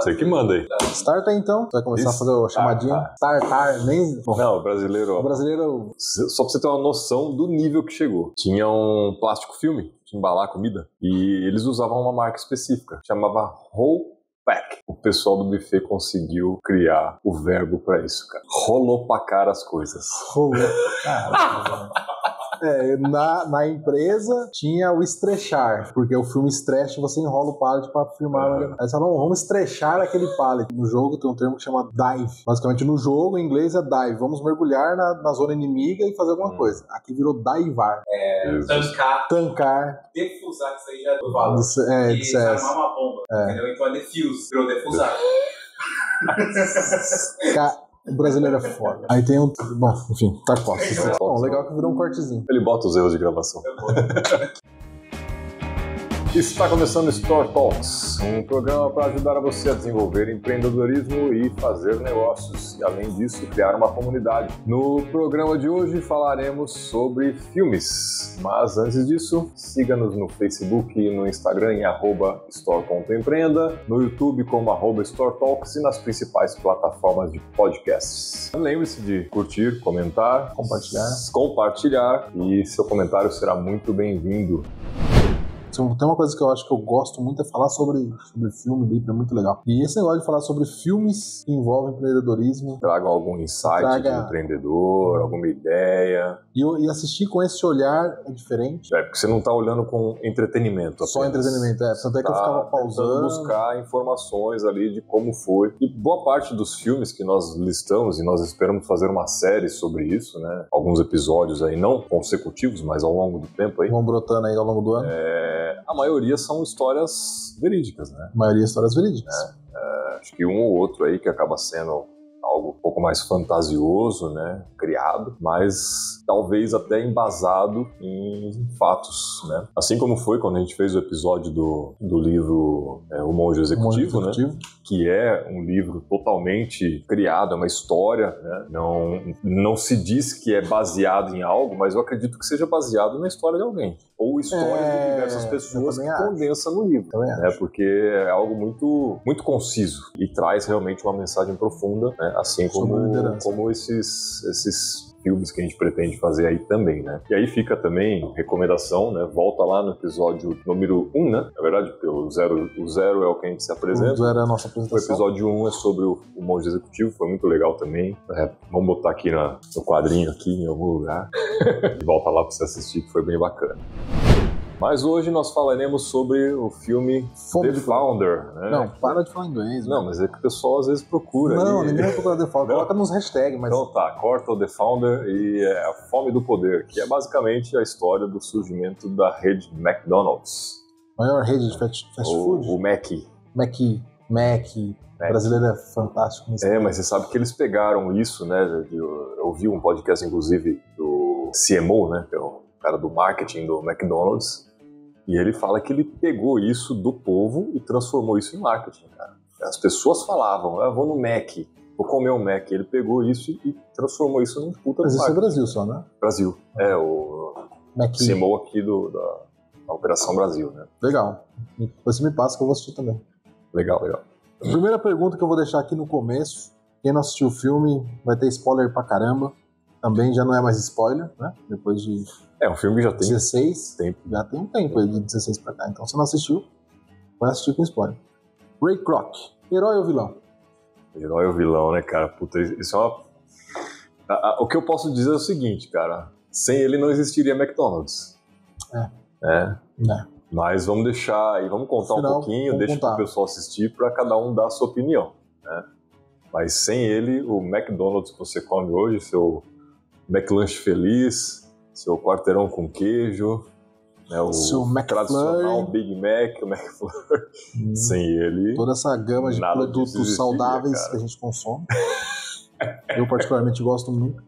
Você que manda aí. Starta aí então. Vai começar a fazer o chamadinho. Startar, nem... Não, o brasileiro... O brasileiro... Só pra você ter uma noção do nível que chegou. Tinha um plástico filme de embalar a comida e eles usavam uma marca específica. Chamava Rollback. O pessoal do buffet conseguiu criar o verbo pra isso, cara. Rolopacar as coisas. Caramba. Na empresa tinha o estrechar, porque o filme estrecha, você enrola o pallet pra filmar. Aí eles falam, vamos estrechar aquele pallet. No jogo tem um termo que chama dive. Basicamente no jogo, em inglês é dive. Vamos mergulhar na zona inimiga e fazer alguma coisa. Aqui virou divar. Tancar. Defusar, que isso aí já é do valor. E desarmar uma bomba. Entendeu? Então é defuse, virou defusar. O brasileiro é foda. Aí tem um... Bom, enfim, tá fácil. Bom, legal que virou um cortezinho. Ele bota os erros de gravação. Está começando Store Talks, um programa para ajudar você a desenvolver empreendedorismo e fazer negócios. E, além disso, criar uma comunidade. No programa de hoje falaremos sobre filmes. Mas, antes disso, siga-nos no Facebook e no Instagram em @store.empreenda, no YouTube como @Store Talks e nas principais plataformas de podcasts. Lembre-se de curtir, comentar, compartilhar e seu comentário será muito bem-vindo. Tem uma coisa que eu acho que eu gosto muito é falar sobre filme, livro, é muito legal. E esse negócio de falar sobre filmes que envolvem empreendedorismo. Traga algum insight de empreendedor, alguma ideia. E assistir com esse olhar é diferente. Porque você não está olhando com entretenimento. Só entretenimento, Tanto é que eu ficava pausando. Buscar informações ali de como foi. E boa parte dos filmes que nós listamos, e nós esperamos fazer uma série sobre isso, né? Alguns episódios aí, não consecutivos, mas ao longo do tempo aí. Vão brotando aí ao longo do ano. A maioria são histórias verídicas, né? A maioria histórias verídicas. Acho que um ou outro aí que acaba sendo algo um pouco mais fantasioso, né? Criado, mas talvez até embasado em fatos, né? Assim como foi quando a gente fez o episódio do livro O Monge Executivo, né? Que é um livro totalmente criado, é uma história, né? Não se diz que é baseado em algo, mas eu acredito que seja baseado na história de alguém. Ou história de diversas pessoas que condensa no livro. Né? Porque é algo muito, muito conciso e traz realmente uma mensagem profunda, né? Assim como esses filmes que a gente pretende fazer aí também, né? E aí fica também recomendação, né? Volta lá no episódio número 1, né? Na verdade, o zero é o que a gente se apresenta. O zero é a nossa apresentação. O episódio 1 é sobre o Monge Executivo, foi muito legal também. Vamos botar aqui no quadrinho, aqui em algum lugar. E volta lá pra você assistir, que foi bem bacana. Mas hoje nós falaremos sobre o filme The Founder. Né? Não, para de falar inglês. Não, mas é que o pessoal às vezes procura. Não, ninguém vai procurar The Founder. Coloca nos hashtags. Mas... Então tá, corta o The Founder e a Fome do Poder, que é basicamente a história do surgimento da rede McDonald's. Maior rede de fast food? O Mac. Brasileiro é fantástico. Mas você sabe que eles pegaram isso, né? Eu ouvi um podcast, inclusive, do CMO, né? Que é o cara do marketing do McDonald's. E ele fala que ele pegou isso do povo e transformou isso em marketing, cara. As pessoas falavam, eu vou no Mac, vou comer um Mac. Ele pegou isso e transformou isso num puta Mas de isso é Brasil só, né? Brasil. O CMO aqui da Operação Brasil, né? Legal. Depois você me passa que eu vou assistir também. Legal. A primeira pergunta que eu vou deixar aqui no começo, quem não assistiu o filme vai ter spoiler pra caramba. Também já não é mais spoiler, né? Depois de... um filme que já tem 16 tempo. Já tem um tempo aí de 16 pra cá. Então, se não assistiu, vai assistir com spoiler. Ray Kroc, herói ou vilão? Herói ou vilão, né, cara? Puta, isso é uma... O que eu posso dizer é o seguinte, cara. Sem ele não existiria McDonald's. Mas vamos deixar e vamos contar um pouquinho, deixa pro pessoal assistir pra cada um dar a sua opinião, né? Mas sem ele, o McDonald's que você come hoje, seu McLanche feliz, seu quarteirão com queijo, né, o seu tradicional Big Mac, o McFlurry, sem ele... Toda essa gama de produtos saudáveis, cara, que a gente consome. Eu particularmente gosto muito.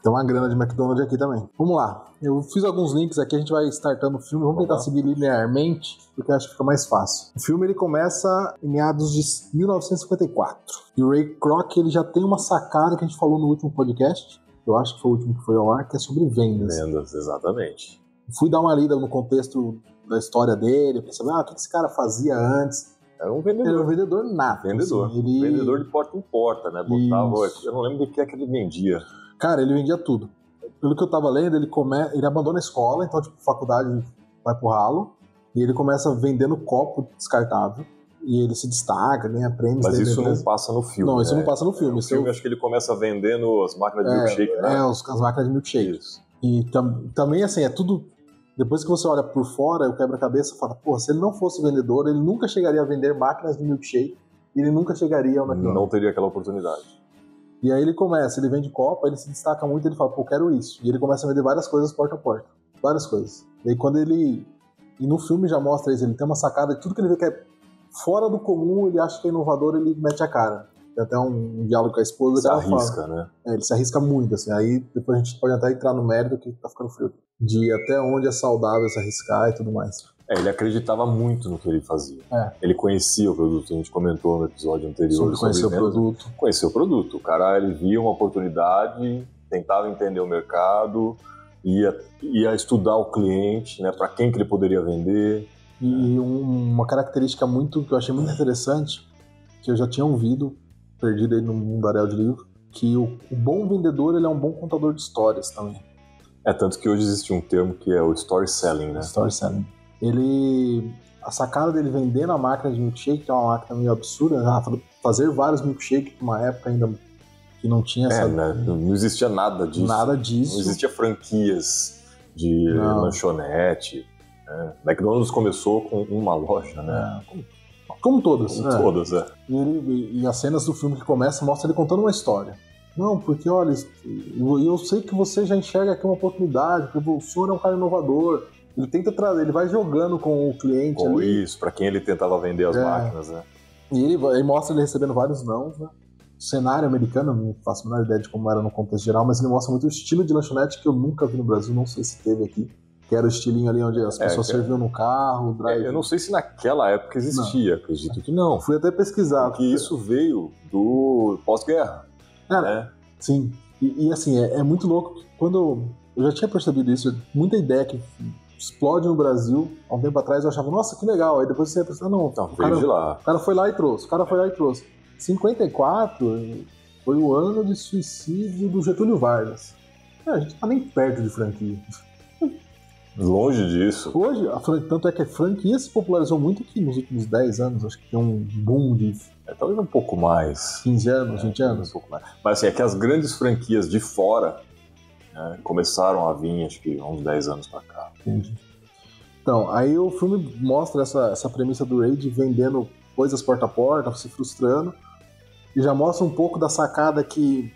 Tem uma grana de McDonald's aqui também. Vamos lá. Eu fiz alguns links aqui, a gente vai startando o filme. Vamos tentar seguir linearmente, porque acho que fica mais fácil. O filme ele começa em meados de 1954. E o Ray Kroc ele já tem uma sacada que a gente falou no último podcast. Eu acho que foi o último que foi ao ar, que é sobre vendas. Vendas, exatamente. Fui dar uma lida no contexto da história dele, pensando, o que esse cara fazia antes? Era um vendedor. Ele era um vendedor nato. Vendedor. Assim, Vendedor de porta em porta, né? Botava... Eu não lembro do que é que ele vendia. Cara, ele vendia tudo. Pelo que eu tava lendo, ele abandona a escola, então, tipo, faculdade vai pro ralo, e ele começa vendendo copo descartável, e ele se destaca, ganha prêmios. Mas isso não passa no filme. Não, isso não passa no filme. No filme, acho que ele começa vendendo as máquinas de milkshake, né? As máquinas de milkshake. Isso. E também, assim, é tudo... Depois que você olha por fora, o quebra-cabeça fala, pô, se ele não fosse vendedor, ele nunca chegaria a vender máquinas de milkshake, e ele nunca chegaria ao McDonald's. Não teria aquela oportunidade. E aí ele vende copo, ele se destaca muito, ele fala, pô, quero isso. E ele começa a vender várias coisas porta a porta. Várias coisas. E aí quando ele... E no filme já mostra isso, ele tem uma sacada de tudo que ele vê que é fora do comum, ele acha que é inovador, ele mete a cara. Tem até um diálogo com a esposa. Se arrisca, né? Ele se arrisca muito, assim. Aí depois a gente pode até entrar no mérito que tá ficando frio. De até onde é saudável se arriscar e tudo mais. Ele acreditava muito no que ele fazia. Ele conhecia o produto, a gente comentou no episódio anterior. Conhecer o produto. Conhecer o produto. O cara, ele via uma oportunidade, tentava entender o mercado, ia estudar o cliente, né, para quem que ele poderia vender. E uma característica que eu achei muito interessante, que eu já tinha ouvido, perdido aí no mundaréu de livro, que o bom vendedor, ele é um bom contador de histórias também. Tanto que hoje existe um termo que é o story selling, né? Story selling. A sacada dele vendendo a máquina de milkshake, que é uma máquina meio absurda, fazer vários milkshakes numa época ainda que não tinha essa... Né? Não existia nada disso. Nada disso. Não existia franquias de lanchonete. Né? McDonald's começou com uma loja, né? Como todas. Como todas, E as cenas do filme que começa mostra ele contando uma história. Não, porque, olha, eu sei que você já enxerga aqui uma oportunidade, porque o senhor é um cara inovador. Ele tenta trazer, ele vai jogando com o cliente ali. Isso, pra quem ele tentava vender as máquinas, né? E ele mostra ele recebendo vários nãos, né? O cenário americano, não faço a menor ideia de como era no contexto geral, mas ele mostra muito o estilo de lanchonete que eu nunca vi no Brasil, não sei se teve aqui. Que era o estilinho ali onde as pessoas serviam no carro, drive. Eu não sei se naquela época existia, acredito que não. Fui até pesquisar. Porque isso veio do pós-guerra. Né? Sim. E assim, é muito louco. Quando eu já tinha percebido isso, muita ideia que explode no Brasil. Há um tempo atrás eu achava, nossa, que legal. Aí depois você ia pensar, não, veio de lá. O cara foi lá e trouxe. 54 foi o ano de suicídio do Getúlio Vargas. A gente tá nem perto de franquia. Longe disso. Hoje, tanto é que a franquia se popularizou muito aqui nos últimos 10 anos. Acho que tem um boom de... talvez um pouco mais. 15 anos, 20 anos. Um pouco mais. Mas assim, é que as grandes franquias de fora, né, começaram a vir, acho que há uns 10 anos pra cá. Entendi. Então, aí o filme mostra essa premissa do Ray de vendendo coisas porta a porta, se frustrando. E já mostra um pouco da sacada que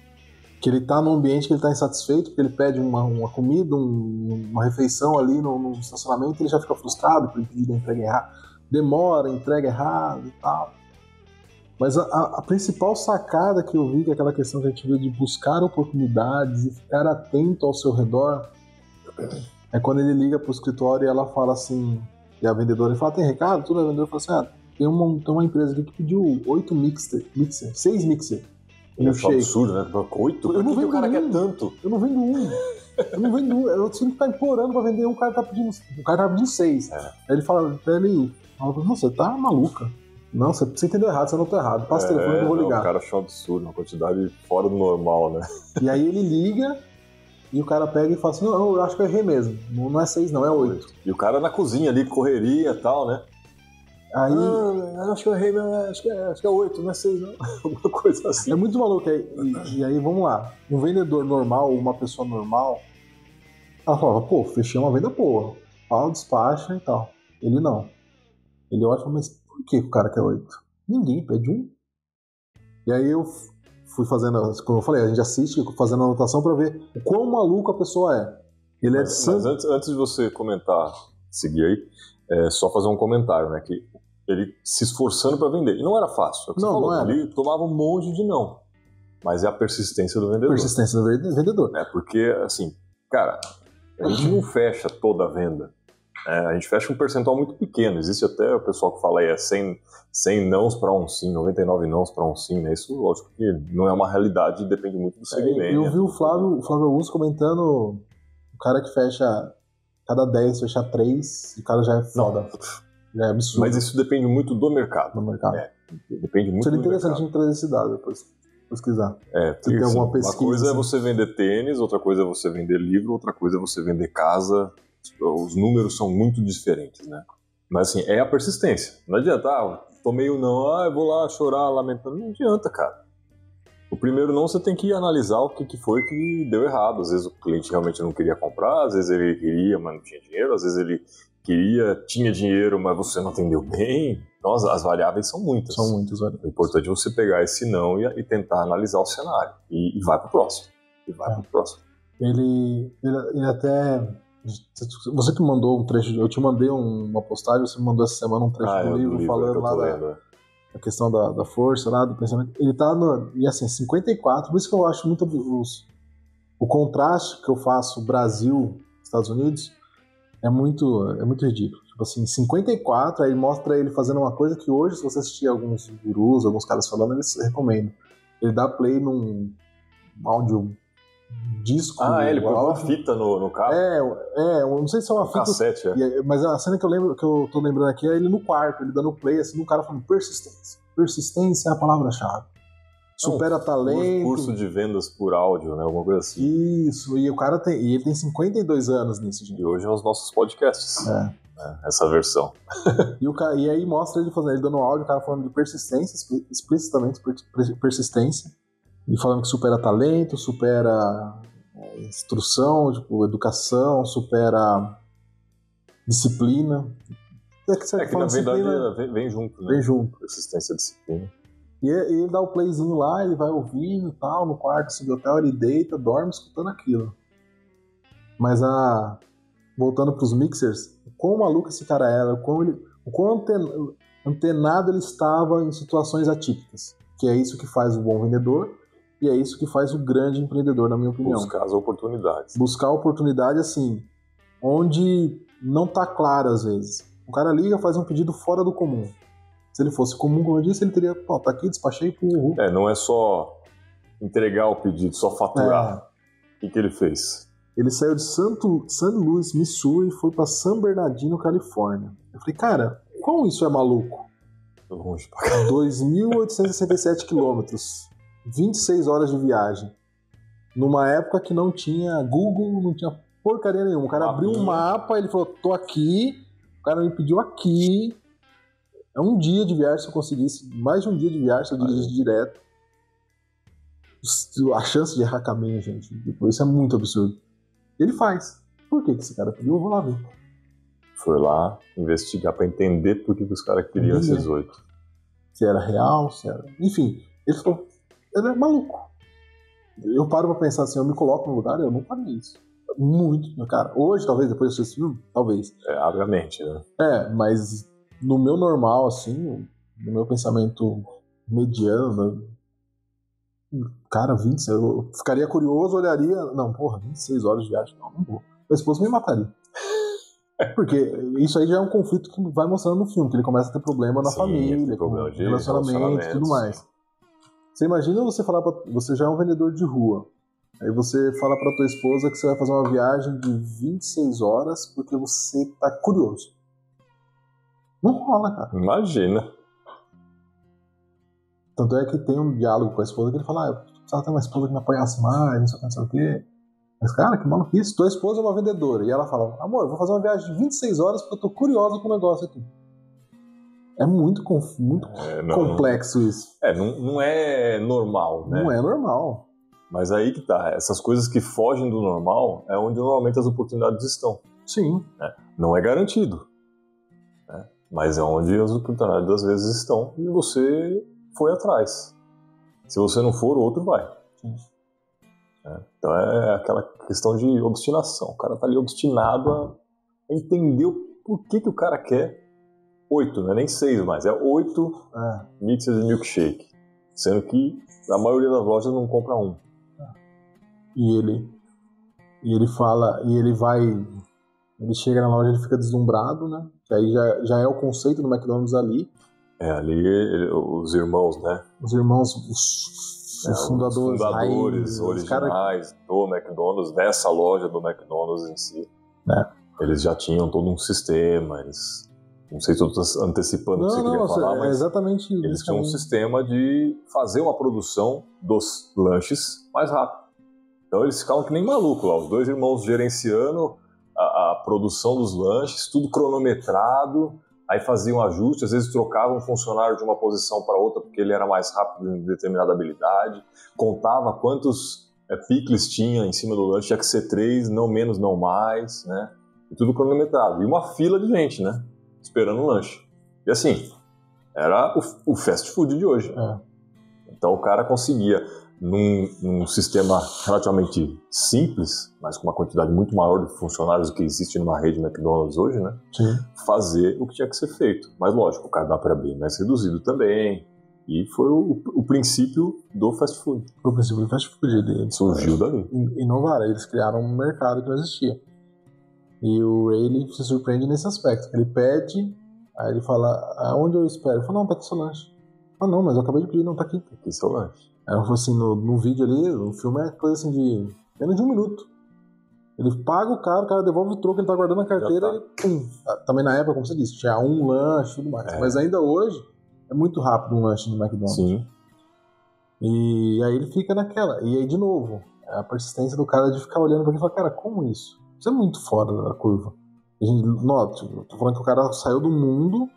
ele tá num ambiente que ele tá insatisfeito, porque ele pede uma comida, uma refeição ali no estacionamento, e ele já fica frustrado por ele pedir a entrega errada. Demora, entrega errado e tal. Mas a principal sacada que eu vi, que é aquela questão que a gente viu de buscar oportunidades e ficar atento ao seu redor, é quando ele liga pro escritório e ela fala assim, e a vendedora fala, tem recado? Tudo, a vendedora fala assim, tem uma empresa aqui que pediu 6 mixer. É um absurdo, né? 8? Por que o cara quer tanto? Eu não vendo um. Eu tinha que ficar implorando pra vender um, o cara tá pedindo 6. Aí ele fala, você tá maluca. Não, você entendeu errado, você anotou errado. Passa o telefone que eu vou ligar. O cara achou um absurdo, uma quantidade fora do normal, né? E aí ele liga e o cara pega e fala assim, não, eu acho que eu errei mesmo. Não é 6 não, é 8. E o cara na cozinha ali, correria e tal, né? Aí... eu acho que eu errei mesmo, acho que é 8, não é 6 não. Alguma coisa assim. É muito maluco. E aí, vamos lá. Um vendedor normal, uma pessoa normal, ela falava, pô, fechei uma venda boa. Fala, despacha e tal. Ele não. Ele olha e fala, mas por que o cara quer 8? Ninguém pede um. E aí eu fui fazendo, como eu falei, a gente assiste fazendo anotação pra ver o quão maluco a pessoa é. Mas antes de você comentar, seguir aí, só fazer um comentário, né, que ele se esforçando para vender. E não era fácil. É o que você falou. Não era. Ele tomava um monte de não. Mas é a persistência do vendedor. Persistência do vendedor. Porque, assim, cara, a gente não fecha toda a venda. A gente fecha um percentual muito pequeno. Existe até o pessoal que fala aí, 100 nãos para um sim, 99 nãos para um sim. Né? Isso, lógico que não é uma realidade, depende muito do segmento. Eu vi o Flávio Augusto comentando, o cara que fecha cada 10, fecha 3, o cara já é foda. Já é absurdo. Mas isso depende muito do mercado. No mercado. Depende muito Seria do interessante a mercado. gente trazer esse dado depois. Pesquisar. Porque, tem alguma uma pesquisa, coisa é assim. você vender tênis, outra coisa é você vender livro, outra coisa é você vender casa. Os números são muito diferentes, né? Mas assim, é a persistência. Não adianta, tomei o não, eu vou lá chorar, lamentando. Não adianta, cara. O primeiro não, você tem que analisar o que foi que deu errado. Às vezes o cliente realmente não queria comprar, às vezes ele queria, mas não tinha dinheiro, às vezes ele tinha dinheiro, mas você não atendeu bem. Então as variáveis são muitas. São muitas variáveis. O importante é você pegar esse não e tentar analisar o cenário. E vai pro próximo. Ele até... Você que mandou um trecho... Eu te mandei uma postagem, você me mandou essa semana um trecho do livro falando lá da questão da força, lá, do pensamento. Ele tá e assim, 54, por isso que eu acho muito o contraste que eu faço Brasil, Estados Unidos, é muito ridículo. Tipo assim, 54, aí mostra ele fazendo uma coisa que hoje, se você assistir alguns gurus, alguns caras falando, eles recomendam. Ele dá play num áudio disco. Ele põe uma fita no carro. Eu não sei se é uma fita. Cassete, mas a cena que eu tô lembrando aqui é ele no quarto, ele dando play, assim, no cara falando persistência. Persistência é a palavra-chave. Supera talento. Curso de vendas por áudio, né? Alguma coisa assim. Isso, e o cara ele tem 52 anos nisso, gente. E hoje é os nossos podcasts. Essa versão. E aí mostra ele dando áudio, o cara falando de persistência, explicitamente persistência. E falando que supera talento, supera instrução, tipo, educação, supera disciplina. Que na verdade vem junto, né? Vem junto. Persistência e disciplina. E ele dá o playzinho lá, ele vai ouvindo e tal, no quarto assim, do hotel, ele deita, dorme escutando aquilo. Mas voltando pros mixers, o quão maluco esse cara era, o quão antenado ele estava em situações atípicas. Que é isso que faz o bom vendedor. E é isso que faz o grande empreendedor, na minha opinião. Buscar as oportunidades. Buscar a oportunidade, assim, onde não tá claro, às vezes. O cara liga, faz um pedido fora do comum. Se ele fosse comum, como eu disse, ele teria, tá aqui, despachei pro Uhul. Não é só entregar o pedido, só faturar. O que ele fez? Ele saiu de St. Louis, Missouri, e foi pra San Bernardino, Califórnia. Eu falei, cara, como isso é maluco? Longe pra cá. 2.867 quilômetros. 26 horas de viagem. Numa época que não tinha Google, não tinha porcaria nenhuma. O cara abriu um mapa, ele falou, tô aqui. O cara me pediu aqui. É um dia de viagem, se eu conseguisse. Mais de um dia de viagem, se eu dirigisse direto. A chance de errar caminho, gente, isso é muito absurdo. Ele faz. Por que esse cara pediu? Eu vou lá ver. Foi lá investigar pra entender por que os caras queriam esses 8. Se era real, se era... Enfim, ele falou... Ele é maluco. Eu paro pra pensar assim, eu me coloco no lugar, eu não faria isso. Muito, cara. Hoje, talvez, depois desse filme, talvez. Obviamente, né? Mas no meu normal, assim, no meu pensamento mediano, cara, 26, eu ficaria curioso, olharia, não, 26 horas de viagem, não vou. Meu esposo me mataria. Porque isso aí já é um conflito que vai mostrando no filme, que ele começa a ter problema na família, problema de relacionamento e tudo mais. Você imagina você falar você já é um vendedor de rua. Aí você fala pra tua esposa que você vai fazer uma viagem de 26 horas porque você tá curioso. Não rola, cara. Imagina. Tanto é que tem um diálogo com a esposa que ele fala, eu precisava ter uma esposa que me apoiasse mais, não sei o que. Mas, cara, que maluquice. Tua esposa é uma vendedora. E ela fala, amor, eu vou fazer uma viagem de 26 horas porque eu tô curiosa com o negócio aqui. É muito complexo isso. Não é normal, né? Não é normal. Mas aí que tá. Essas coisas que fogem do normal é onde normalmente as oportunidades estão. Sim. Não é garantido. Né? Mas é onde as oportunidades às vezes estão e você foi atrás. Se você não for, o outro vai. Sim. Então é aquela questão de obstinação. O cara tá ali obstinado a entender o porquê que o cara quer 8, não é nem 6 mais, é 8 mixers de milkshake. Sendo que a maioria das lojas não compra um. E ele fala, ele chega na loja e ele fica deslumbrado, né? Que aí já é o conceito do McDonald's ali. Ali os irmãos, né? Os irmãos, os fundadores originais do McDonald's, dessa loja do McDonald's em si. Eles já tinham todo um sistema, eles Não sei se eu estou antecipando o que você queria falar, mas exatamente eles tinham um sistema de fazer uma produção dos lanches mais rápido. Então eles ficavam que nem malucos lá, os dois irmãos gerenciando a produção dos lanches, tudo cronometrado, aí faziam ajuste, às vezes trocavam um funcionário de uma posição para outra porque ele era mais rápido em determinada habilidade, contava quantos picles tinha em cima do lanche, tinha que ser 3, não menos, não mais, né? E tudo cronometrado. E uma fila de gente, né? Esperando o lanche. E assim, era o fast food de hoje. Então o cara conseguia, num sistema relativamente simples, mas com uma quantidade muito maior de funcionários do que existe numa rede McDonald's hoje, né? Sim. Fazer o que tinha que ser feito. Mas lógico, o cardápio era bem mais reduzido também. E foi o princípio do fast food. O princípio do fast food. Ele surgiu dali. Inovaram, eles criaram um mercado que não existia. E o Ray, ele se surpreende nesse aspecto. Ele pede, aí ele fala, aonde eu espero? Ele fala, não, tá aqui seu lanche. Ah, não, mas eu acabei de pedir, não, tá aqui. Tá aqui seu lanche. Aí eu falo assim, no vídeo ali, o filme é coisa assim de menos de 1 minuto. Ele paga o cara devolve o troco, ele tá guardando a carteira, ele, pum. Também na época, como você disse, tinha um lanche e tudo mais. Mas ainda hoje, é muito rápido um lanche no McDonald's. Sim. E aí ele fica naquela. E aí, de novo, a persistência do cara de ficar olhando pra ele e falar, cara, como isso? Isso é muito fora da curva. A gente nota, eu tô falando que o cara saiu do mundo,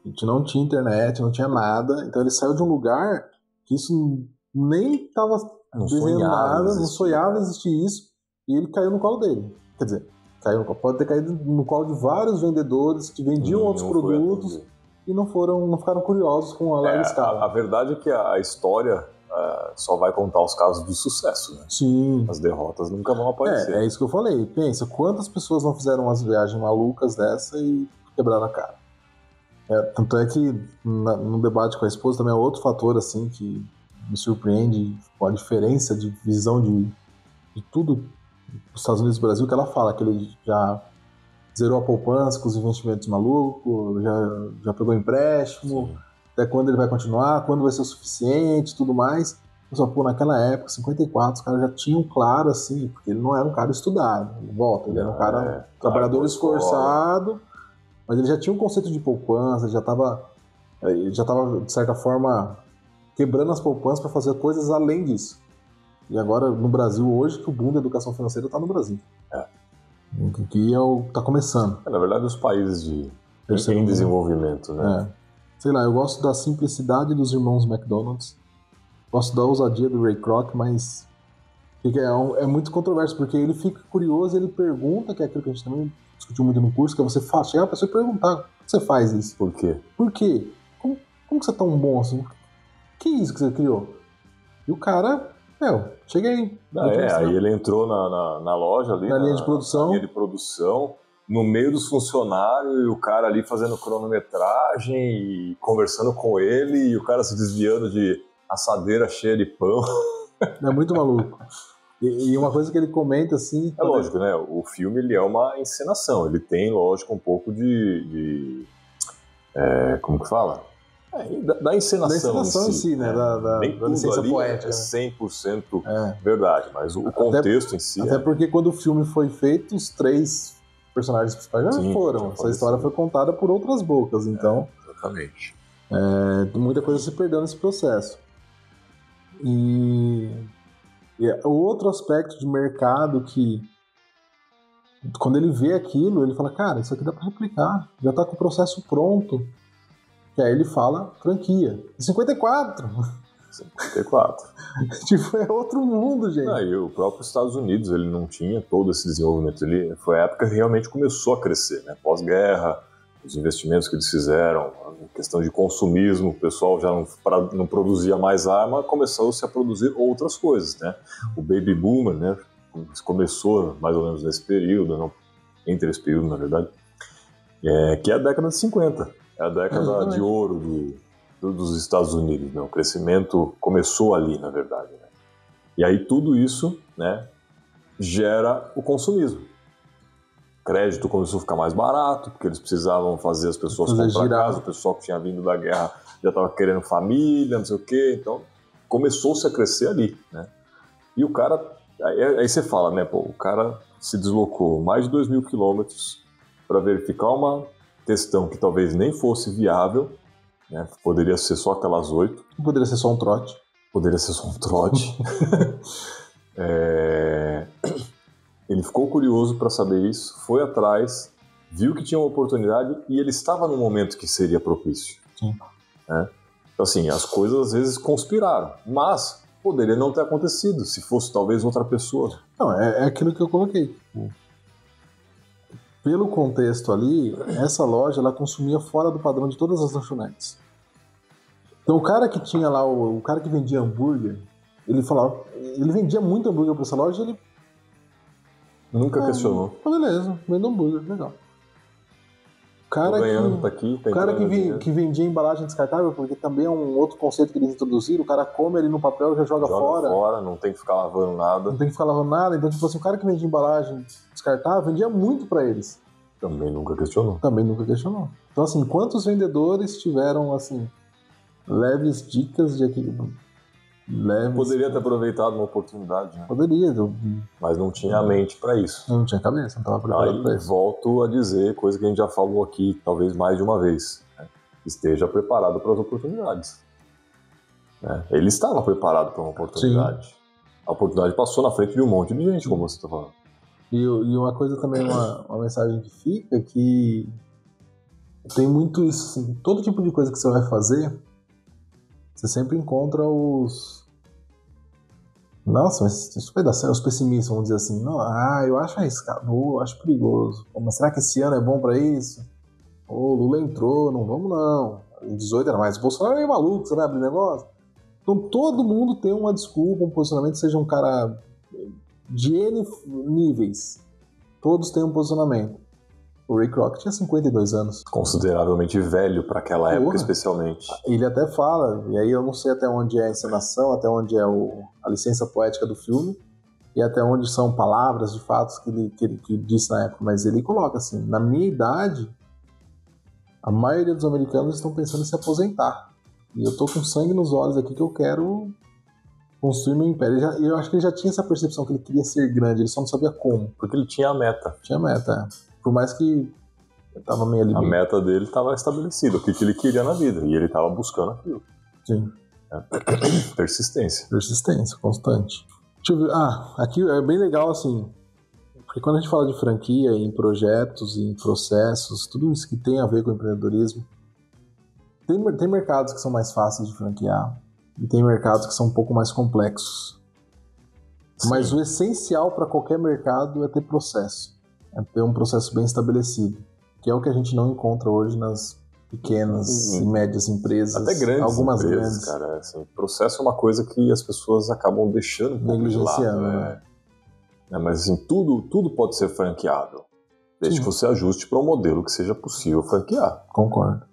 a gente não tinha internet, não tinha nada, então ele saiu de um lugar que isso nem tava desenhando nada, não sonhava existir isso, e ele caiu no colo dele. Quer dizer, pode ter caído no colo de vários vendedores que vendiam outros produtos e não ficaram curiosos com a larga escala. A verdade é que a história só vai contar os casos de sucesso, né? Sim. As derrotas nunca vão aparecer. É isso que eu falei. Pensa, quantas pessoas não fizeram umas viagens malucas dessa e quebraram a cara. Tanto é que no debate com a esposa também é outro fator assim que me surpreende com a diferença de visão de tudo dos Estados Unidos e do Brasil, que ela fala que ele já zerou a poupança com os investimentos malucos, já pegou empréstimo. Sim. Até quando ele vai continuar, quando vai ser o suficiente, tudo mais. Só, naquela época, 54, os caras já tinham claro, assim, porque ele não era um cara estudado, ele era um cara trabalhador esforçado, mas ele já tinha um conceito de poupança, já estava, de certa forma, quebrando as poupanças para fazer coisas além disso. E agora, no Brasil, hoje, que o boom da educação financeira está no Brasil. Que tá começando. Na verdade, os países em desenvolvimento, né? Sei lá, eu gosto da simplicidade dos irmãos McDonald's, gosto da ousadia do Ray Kroc, mas é muito controverso, porque ele fica curioso, ele pergunta, que é aquilo que a gente também discutiu muito no curso, que é você chegar a pessoa e perguntar, por que você faz isso? Por quê? Por quê? Como que você é tão bom assim? Que é isso que você criou? E o cara, cheguei. Aí ele entrou na loja ali, na linha de produção. Na linha de produção, no meio dos funcionários, e o cara ali fazendo cronometragem e conversando com ele, e o cara se desviando de assadeira cheia de pão. É muito maluco. E uma coisa que ele comenta assim... É lógico, né? O filme ele é uma encenação. Ele tem, lógico, um pouco como que fala? Da encenação em si, né? Da licença poética. É 100% verdade, mas o contexto em si... Até porque quando o filme foi feito, os 3 personagens principais já foram. Essa história foi contada por outras bocas, então... Exatamente. Muita coisa se perdeu nesse processo. E o outro aspecto de mercado que, quando ele vê aquilo, ele fala, cara, isso aqui dá pra replicar, já tá com o processo pronto. E aí ele fala franquia. 54! 54. Tipo, é outro mundo, gente. E o próprio Estados Unidos, ele não tinha todo esse desenvolvimento. Foi a época que realmente começou a crescer, né? Pós-guerra, os investimentos que eles fizeram, a questão de consumismo, o pessoal já não produzia mais arma, começou-se a produzir outras coisas, né? O Baby Boomer, né? Começou mais ou menos nesse período, entre esse período, na verdade, que é a década de 50. É a década de ouro dos Estados Unidos, né? O crescimento começou ali, na verdade, né? E aí tudo isso, né, gera o consumismo. O crédito começou a ficar mais barato, porque eles precisavam fazer as pessoas comprar casa, o pessoal que tinha vindo da guerra já estava querendo família, não sei o quê, então começou-se a crescer ali, né? E o cara, aí você fala, né, o cara se deslocou mais de 2.000 quilômetros para verificar uma questão que talvez nem fosse viável, né? Poderia ser só aquelas 8. Poderia ser só um trote. Poderia ser só um trote. Ele ficou curioso para saber isso, foi atrás, viu que tinha uma oportunidade e ele estava no momento que seria propício. Sim. Né? Então, assim, as coisas às vezes conspiraram, mas poderia não ter acontecido se fosse talvez outra pessoa. Não, é aquilo que eu coloquei. Pelo contexto ali, essa loja ela consumia fora do padrão de todas as lanchonetes. Então o cara que tinha lá, o cara que vendia hambúrguer, ele vendia muito hambúrguer para essa loja e ele nunca questionou. Beleza, vende hambúrguer, legal. O cara, que vendia embalagem descartável, porque também é um outro conceito que eles introduziram, o cara come ali no papel e já joga fora. Não tem que ficar lavando nada. Então, tipo assim, o cara que vendia embalagem descartável vendia muito para eles. Também nunca questionou. Então, assim, quantos vendedores tiveram, assim, leves dicas de aquilo? Poderia ter aproveitado uma oportunidade, né? Poderia. Mas não tinha a mente para isso. Não tinha cabeça, não estava preparado para isso. Volto a dizer, coisa que a gente já falou aqui, talvez mais de uma vez. Né? Esteja preparado para as oportunidades. Né? Ele estava preparado para uma oportunidade. Sim. A oportunidade passou na frente de um monte de gente, como você está falando. E uma coisa também, uma mensagem que fica, que tem muito isso, assim, todo tipo de coisa que você vai fazer, você sempre encontra os... Nossa, mas isso vai dar certo, os pessimistas vão dizer assim, não, eu acho arriscado, eu acho perigoso, mas será que esse ano é bom pra isso? O Lula entrou, não vamos não, em 18 era mais, o Bolsonaro é meio maluco, você vai abrir negócio? Então todo mundo tem uma desculpa, um posicionamento, seja um cara de N níveis, todos têm um posicionamento. O Ray Kroc tinha 52 anos. Consideravelmente velho para aquela época, especialmente. Ele até fala, e aí eu não sei até onde é a encenação, até onde é a licença poética do filme, e até onde são palavras de fatos que ele disse na época, mas ele coloca assim, na minha idade, a maioria dos americanos estão pensando em se aposentar. E eu tô com sangue nos olhos aqui que eu quero construir meu império. Eu acho que ele já tinha essa percepção que ele queria ser grande, ele só não sabia como. Porque ele tinha a meta. Por mais que tava meio ali. A meta dele estava estabelecida, o que ele queria na vida, e ele estava buscando aquilo. Sim. Persistência. Persistência, constante. Deixa eu ver. Aqui é bem legal, assim, porque quando a gente fala de franquia, em projetos, em processos, tudo isso que tem a ver com empreendedorismo, tem mercados que são mais fáceis de franquear, e tem mercados que são um pouco mais complexos. Sim. Mas o essencial para qualquer mercado é ter processo. É ter um processo bem estabelecido, que é o que a gente não encontra hoje nas pequenas e médias empresas. Até grandes algumas empresas, grandes. Cara. Assim, processo é uma coisa que as pessoas acabam deixando negligenciando, né? Mas assim, tudo pode ser franqueável, desde que você ajuste para um modelo que seja possível franquear. Concordo.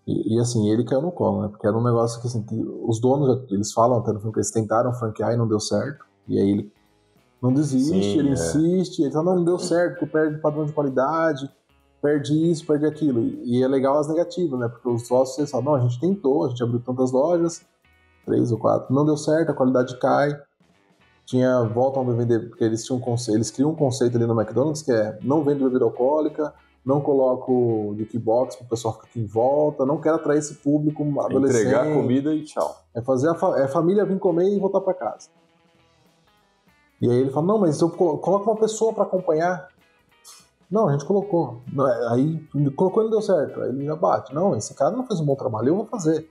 E assim, ele caiu no colo, né? Porque era um negócio que, assim, que os donos, eles falam até no filme que eles tentaram franquear e não deu certo, e aí ele não desiste, ele insiste, ele fala, não deu certo, porque perde padrão de qualidade, perde isso, perde aquilo. E é legal as negativas, né? Porque os sócios, eles falam, não, a gente tentou, a gente abriu tantas lojas, 3 ou 4, não deu certo, a qualidade cai. Voltam a vender, porque eles criam um conceito ali no McDonald's que é, não vende bebida alcoólica, não coloco jukebox pro pessoal ficar aqui em volta, não quero atrair esse público adolescente. Entregar comida e tchau. É fazer a família vir comer e voltar para casa. E aí ele fala, não, mas eu coloco uma pessoa para acompanhar. Não, a gente colocou. Aí colocou e não deu certo. Aí ele já bate. Não, esse cara não fez um bom trabalho, eu vou fazer.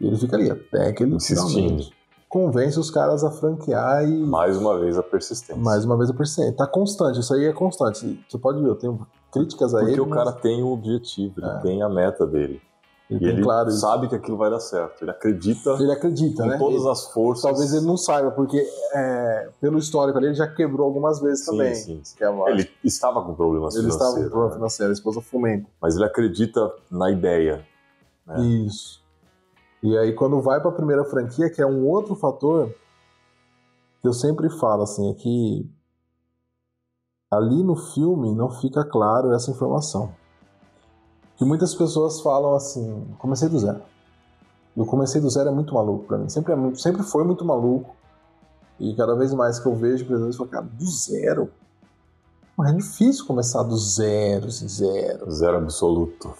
E ele fica ali, até que ele finalmente convence os caras a franquear e... Mais uma vez a persistência. Tá constante, isso aí é constante. Você pode ver, eu tenho críticas a ele. Porque o cara tem o objetivo, ele tem a meta dele. Ele sabe que aquilo vai dar certo. Ele acredita né? Com todas as forças. Talvez ele não saiba, porque pelo histórico ali, ele já quebrou algumas vezes também. Sim. Ele estava com problemas financeiros. A esposa fomenta. Mas ele acredita na ideia. Né? Isso. E aí, quando vai para a primeira franquia, que é um outro fator que eu sempre falo, assim, é que ali no filme não fica claro essa informação. Que muitas pessoas falam assim, comecei do zero. E o comecei do zero é muito maluco pra mim. Sempre foi muito maluco. E cada vez mais que eu vejo, por exemplo, eu falo, cara, do zero? Mas é difícil começar do zero, assim, zero. Zero absoluto.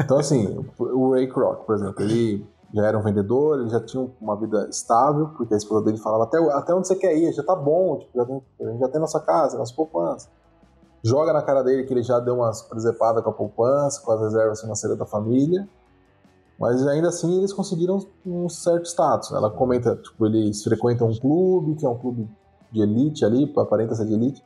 Então, assim, o Ray Kroc, por exemplo, ele já era um vendedor, ele já tinha uma vida estável, porque a esposa dele falava, até onde você quer ir? Já tá bom, tipo, a gente já tem nossa casa, nossa poupança. Joga na cara dele que ele já deu umas presepadas com a poupança, com as reservas financeiras da família, mas ainda assim eles conseguiram um certo status. Ela comenta, tipo, eles frequentam um clube, que é um clube de elite ali, aparenta ser de elite.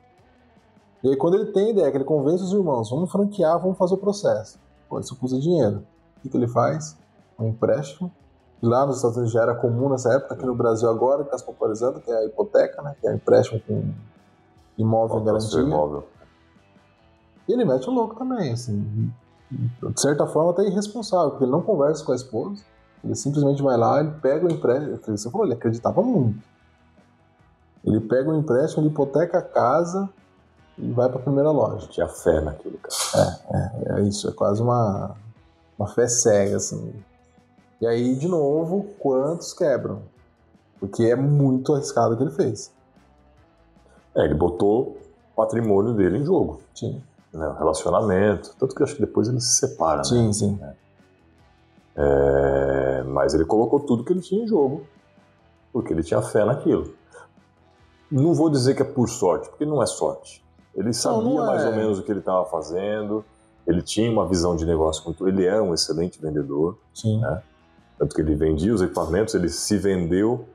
E aí quando ele tem a ideia, que ele convence os irmãos, vamos franquear, vamos fazer o processo. Pô, isso custa dinheiro. O que ele faz? Um empréstimo. E lá nos Estados Unidos já era comum nessa época, aqui no Brasil agora, que está se popularizando, que é a hipoteca, né? Que é o empréstimo com imóvel em garantia. Imóvel. E ele mete o louco também, assim. De certa forma até irresponsável, porque ele não conversa com a esposa, ele simplesmente vai lá, ele pega o empréstimo, você falou, ele acreditava muito. Ele pega o empréstimo, ele hipoteca a casa e vai para a primeira loja. Tinha fé naquilo, cara. É isso, é quase uma fé cega, assim. E aí, de novo, quantos quebram? Porque é muito arriscado o que ele fez. Ele botou o patrimônio dele em jogo. Sim. Né, o relacionamento, tanto que eu acho que depois ele se separa, sim, né? Sim. Mas ele colocou tudo que ele tinha em jogo, porque ele tinha fé naquilo. Não vou dizer que é por sorte, porque não é sorte. Ele sabia mais ou menos o que ele estava fazendo, ele tinha uma visão de negócio muito... Ele era um excelente vendedor. Sim. Né? Tanto que ele vendia os equipamentos, ele se vendeu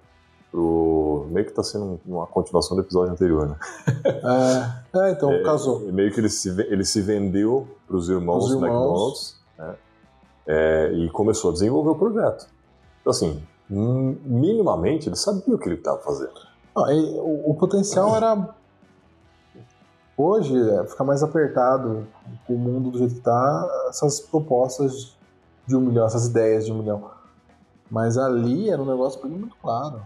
pro... Meio que está sendo uma continuação do episódio anterior, né? Então casou. Meio que ele se vendeu para os irmãos McDonald's, né? E começou a desenvolver o projeto. Então, assim, minimamente ele sabia o que ele estava fazendo. O potencial era... Hoje, fica mais apertado o mundo do jeito que está, essas propostas de 1 milhão, essas ideias de 1 milhão. Mas ali era um negócio para mim muito claro.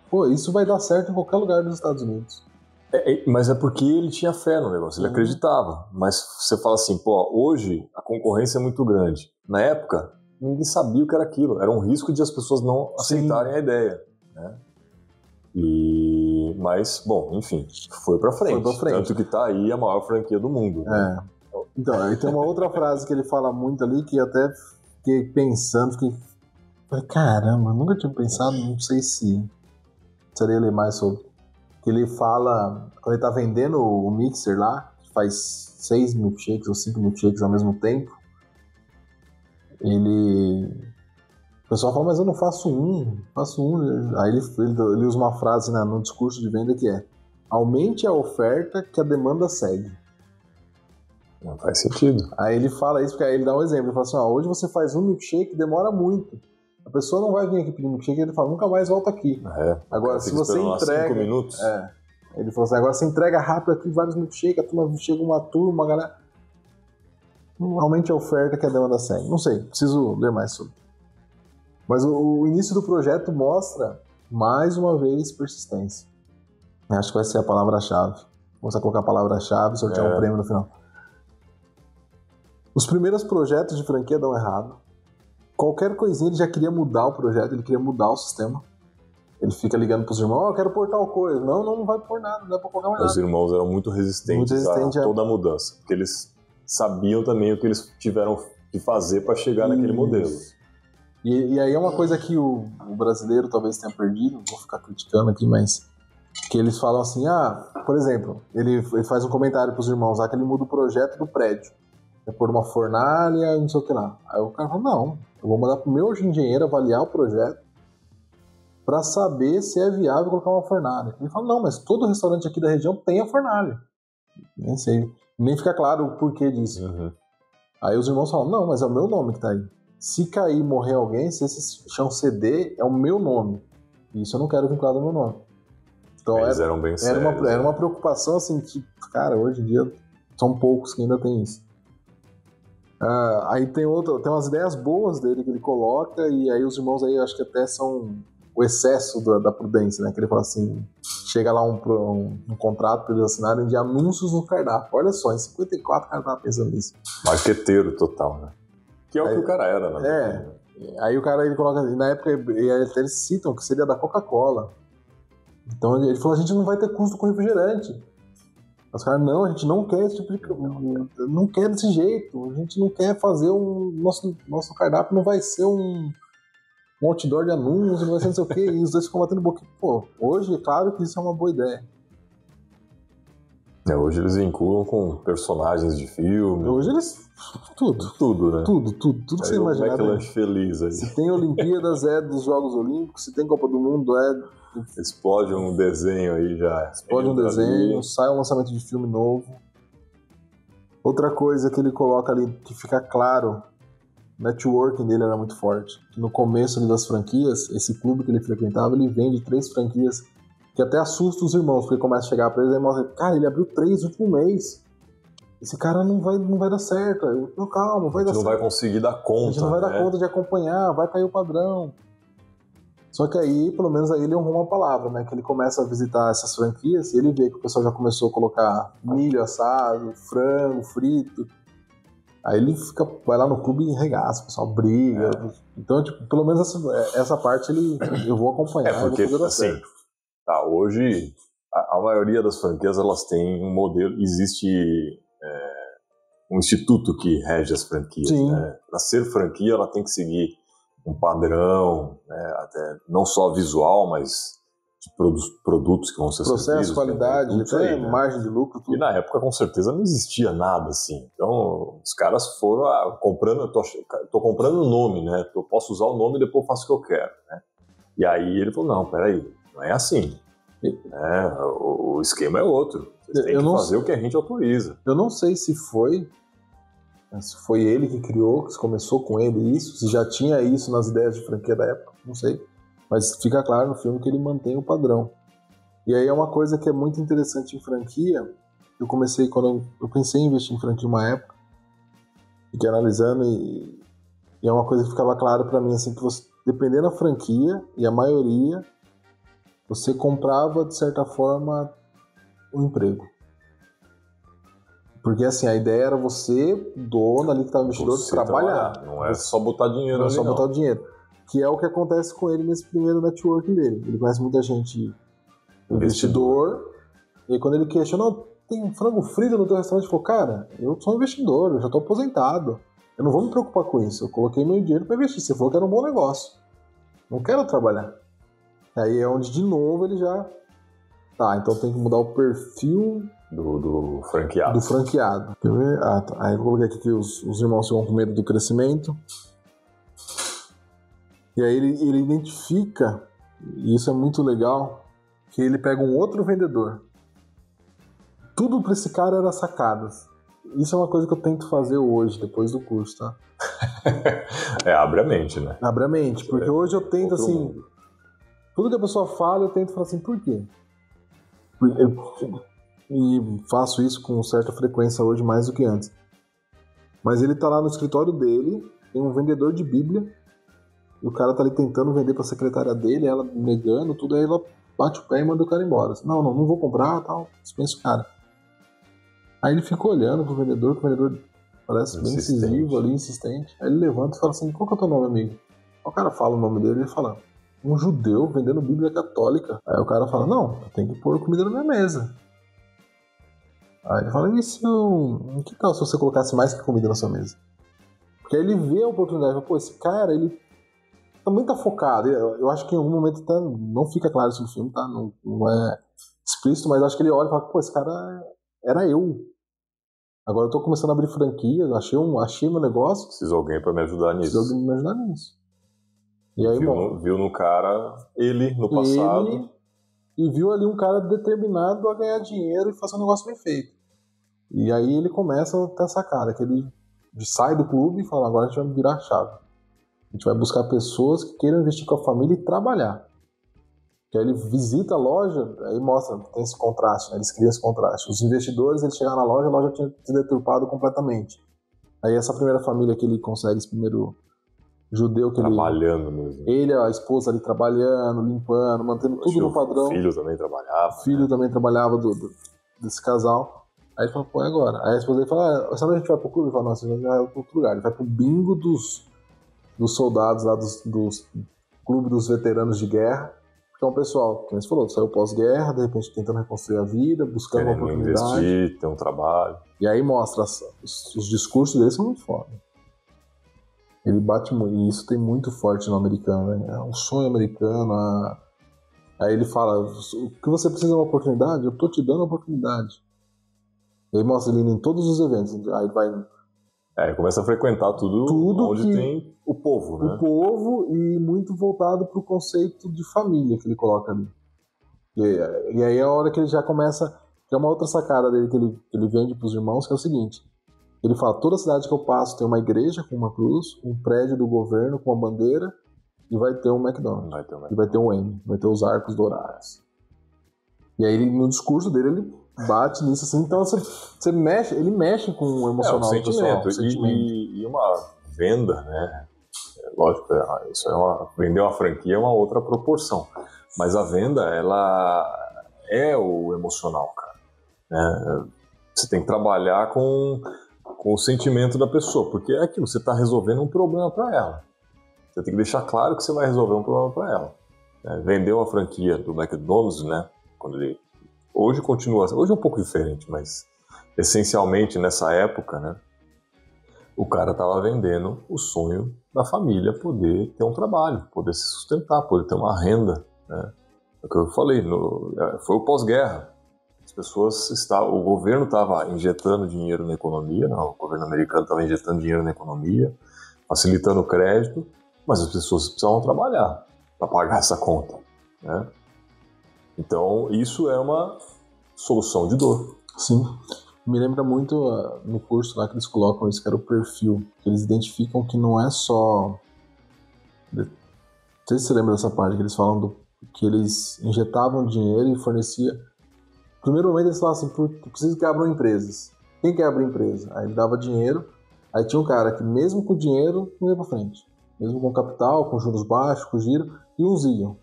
Pô, isso vai dar certo em qualquer lugar dos Estados Unidos. Mas é porque ele tinha fé no negócio, ele acreditava. Mas você fala assim, pô, hoje a concorrência é muito grande. Na época, ninguém sabia o que era aquilo. Era um risco de as pessoas não aceitarem a ideia, né? Mas, bom, enfim, foi pra frente. Tanto que tá aí a maior franquia do mundo. Né? Então, e tem uma outra frase que ele fala muito ali, que eu até fiquei pensando, falei, caramba, nunca tinha pensado, não sei se precisaria ler mais sobre. Que ele fala, quando ele tá vendendo o mixer lá, que faz 6 milkshakes ou 5 milkshakes ao mesmo tempo, o pessoal fala, mas eu não faço um. Aí ele usa uma frase no discurso de venda que é: aumente a oferta que a demanda segue. Não faz sentido. Aí ele fala isso, porque aí ele dá um exemplo. Ele fala assim, hoje você faz um milkshake, demora muito. A pessoa não vai vir aqui pedir milkshake, ele fala, nunca mais volta aqui. Agora, se você entrega... 5 minutos. Ele falou assim, agora você entrega rápido aqui vários milkshakes, a turma chega uma turma, a galera... Aumente a oferta que a demanda segue. Não sei, preciso ler mais sobre. Mas o início do projeto mostra, mais uma vez, persistência. Acho que vai ser a palavra-chave. Vamos colocar a palavra-chave e sortear um prêmio no final. Os primeiros projetos de franquia dão errado. Qualquer coisinha ele já queria mudar o projeto, ele queria mudar o sistema. Ele fica ligando pros irmãos, eu quero pôr tal coisa. Não vai pôr nada, não dá pra colocar mais nada. Os irmãos eram muito resistentes a toda a mudança, porque eles sabiam também o que eles tiveram que fazer para chegar naquele modelo. E aí é uma coisa que o brasileiro talvez tenha perdido, vou ficar criticando aqui, mas que eles falam assim, por exemplo, ele faz um comentário pros irmãos lá que ele muda o projeto do prédio. É pôr uma fornalha e não sei o que lá. Aí o cara fala, não, eu vou mandar pro meu engenheiro avaliar o projeto para saber se é viável colocar uma fornalha. Ele fala, não, mas todo restaurante aqui da região tem a fornalha. Nem sei, nem fica claro o porquê disso. Aí os irmãos falam, não, mas é o meu nome que tá aí. Se cair e morrer alguém, se esse chão ceder, é o meu nome. Isso eu não quero vinculado ao meu nome. Então eles eram bem sérios. Era uma preocupação assim, que, cara, hoje em dia são poucos que ainda tem isso. Aí tem umas ideias boas dele que ele coloca, e aí os irmãos aí acho que até são o excesso da prudência, né? Que ele fala assim, chega lá um contrato para eles assinarem de anúncios no cardápio. Olha só, em 54 o cara tava pensando nisso. Marqueteiro total, né? Que é o que o cara era, né? Aí o cara ele coloca, na época eles citam que seria da Coca-Cola. Então ele falou, a gente não vai ter custo com refrigerante. Os caras, não, a gente não quer esse tipo de... Não quer desse jeito. A gente não quer fazer um... Nosso cardápio não vai ser um outdoor de anúncio, não vai ser não sei o quê. E os dois ficam batendo boca. Pô, hoje é claro que isso é uma boa ideia. Hoje eles vinculam com personagens de filme. Hoje eles... Tudo, né? Tudo que você imaginar. McLanche feliz aí. Se tem Olimpíadas, é dos Jogos Olímpicos. Se tem Copa do Mundo, é... Explode um desenho aí já. Explode um desenho, sai um lançamento de filme novo. Outra coisa que ele coloca ali, que fica claro, o networking dele era muito forte. No começo ali das franquias, esse clube que ele frequentava, ele vende 3 franquias que até assusta os irmãos, porque começa a chegar pra eles e mostra, cara, ele abriu 3 no último mês. Esse cara não vai dar certo. Eu, calma, vai dar certo. A gente não vai conseguir dar conta. A gente não vai dar conta de acompanhar, vai cair o padrão. Só que aí, pelo menos aí ele honrou uma palavra, né? Que ele começa a visitar essas franquias e ele vê que o pessoal já começou a colocar milho assado, frango, frito. Aí ele vai lá no clube e regaça, o pessoal briga. Então, tipo, pelo menos essa parte eu vou acompanhar. Porque, assim, hoje a maioria das franquias, elas têm um modelo, existe um instituto que rege as franquias. Né? Para ser franquia, ela tem que seguir um padrão, né, até não só visual, mas de produtos que vão ser processo, servidos, qualidade, né, até aí, margem de lucro, tudo. E na época, com certeza, não existia nada assim. Então, os caras foram comprando, tô comprando o nome, né? Eu posso usar o nome e depois eu faço o que eu quero, né? E aí ele falou, não, peraí, não é assim. O esquema é outro. Vocês têm que fazer o que a gente autoriza. Eu não sei se foi ele que criou, se começou com ele isso, se já tinha isso nas ideias de franquia da época, não sei. Mas fica claro no filme que ele mantém o padrão. E aí é uma coisa que é muito interessante em franquia. Quando eu pensei em investir em franquia uma época, fiquei analisando e é uma coisa que ficava claro pra mim, assim, que você, dependendo da franquia, e a maioria, você comprava, de certa forma, um emprego. Porque assim, a ideia era você, dono ali que estava investidor, trabalhar. Não é só botar dinheiro. Não é só botar o dinheiro. Que é o que acontece com ele nesse primeiro networking dele. Ele conhece muita gente investidor. E aí, quando ele questiona, tem frango frito no teu restaurante, ele falou, cara, eu sou um investidor, eu já estou aposentado. Eu não vou me preocupar com isso. Eu coloquei meu dinheiro para investir. Você falou que era um bom negócio. Não quero trabalhar. Aí é onde, de novo, ele já... Tá, então tem que mudar o perfil... Do franqueado. Do franqueado. Quer ver? Tá. Aí eu coloquei aqui que os irmãos ficam com medo do crescimento. E aí ele identifica, e isso é muito legal, que ele pega um outro vendedor. Tudo pra esse cara era sacadas. Isso é uma coisa que eu tento fazer hoje, depois do curso, tá? Abre a mente, né? Abre a mente, porque hoje eu tento, assim... Tudo que a pessoa fala, eu tento falar assim, por quê? E faço isso com certa frequência hoje, mais do que antes. Mas ele tá lá no escritório dele, tem um vendedor de Bíblia, e o cara tá ali tentando vender pra secretária dele, ela negando tudo, aí ela bate o pé e manda o cara embora. Não vou comprar, tal, dispensa o cara. Aí ele fica olhando pro vendedor, que o vendedor parece bem incisivo ali, insistente. Aí ele levanta e fala assim, qual que é o teu nome, amigo? Aí o cara fala o nome dele e ele fala, um judeu vendendo Bíblia católica. Aí o cara fala, não, eu tenho que pôr comida na minha mesa. Aí ele fala, que tal se você colocasse mais que comida na sua mesa? Porque aí ele vê a oportunidade, fala, pô, esse cara, ele também tá focado. Eu acho que em algum momento não fica claro isso no filme, tá? Não é explícito, mas acho que ele olha e fala, pô, esse cara era eu. Agora eu tô começando a abrir franquia, achei meu negócio. Preciso de alguém pra me ajudar nisso. Preciso de alguém pra me ajudar nisso. E aí, viu no cara, ele, no passado. E viu ali um cara determinado a ganhar dinheiro e fazer um negócio bem feito. E aí ele começa a ter essa cara, que ele sai do clube e fala, agora a gente vai virar a chave. A gente vai buscar pessoas que queiram investir com a família e trabalhar. Que aí ele visita a loja, aí mostra, tem esse contraste, né? Eles criam esse contraste. Os investidores, eles chegaram na loja, a loja tinha se deturpado completamente. Aí essa primeira família que ele consegue, esse primeiro judeu que trabalhando mesmo. Ele, a esposa ali trabalhando, limpando, mantendo tudo no padrão. O filho também trabalhava. O filho também trabalhava desse casal. Aí ele fala, pô, é agora. Aí a esposa dele fala, sabe onde a gente vai pro clube? Ele fala, nossa, a gente vai pra outro lugar. Ele vai pro bingo dos soldados lá, dos clube dos veteranos de guerra. Porque é um pessoal, como você falou, saiu pós-guerra, de repente tentando reconstruir a vida, buscando uma oportunidade. Investir, ter um trabalho. E aí mostra, os discursos dele são muito foda. Ele bate muito, e isso tem muito forte no americano, né? É um sonho americano. Aí ele fala, o que você precisa é uma oportunidade? Eu tô te dando a oportunidade. E aí mostra ele em todos os eventos. Aí vai... começa a frequentar tudo onde tem o povo, né? O povo, e muito voltado pro conceito de família que ele coloca ali. E aí é a hora que ele já começa... Que é uma outra sacada dele que ele vende pros irmãos, que é o seguinte. Ele fala, toda cidade que eu passo tem uma igreja com uma cruz, um prédio do governo com uma bandeira, e vai ter um McDonald's. E vai ter um M, vai ter os arcos dourados. E aí no discurso dele ele bate nisso assim, então ele mexe com o emocional do pessoal. E uma venda, né? Lógico, isso vender uma franquia é uma outra proporção. Mas a venda, ela é o emocional, cara. Né? Você tem que trabalhar com o sentimento da pessoa, porque é aquilo, você está resolvendo um problema para ela. Você tem que deixar claro que você vai resolver um problema para ela. Vender uma franquia do McDonald's, né? Hoje continua, hoje é um pouco diferente, mas essencialmente nessa época, né? O cara estava vendendo o sonho da família poder ter um trabalho, poder se sustentar, poder ter uma renda, né? É o que eu falei, foi o pós-guerra. As pessoas o governo estava injetando dinheiro na economia, o governo americano estava injetando dinheiro na economia, facilitando o crédito, mas as pessoas precisavam trabalhar para pagar essa conta, né? Então, isso é uma solução de dor. Sim. Me lembra muito no curso lá que eles colocam isso, que era o perfil. Que eles identificam que não é só... Não sei se você lembra dessa parte, que eles falam que eles injetavam dinheiro e fornecia... No primeiro momento eles falavam assim, preciso que abram empresas. Quem quer abrir empresa? Aí ele dava dinheiro, aí tinha um cara que mesmo com dinheiro não ia pra frente. Mesmo com capital, com juros baixos, com giro, e uns iam.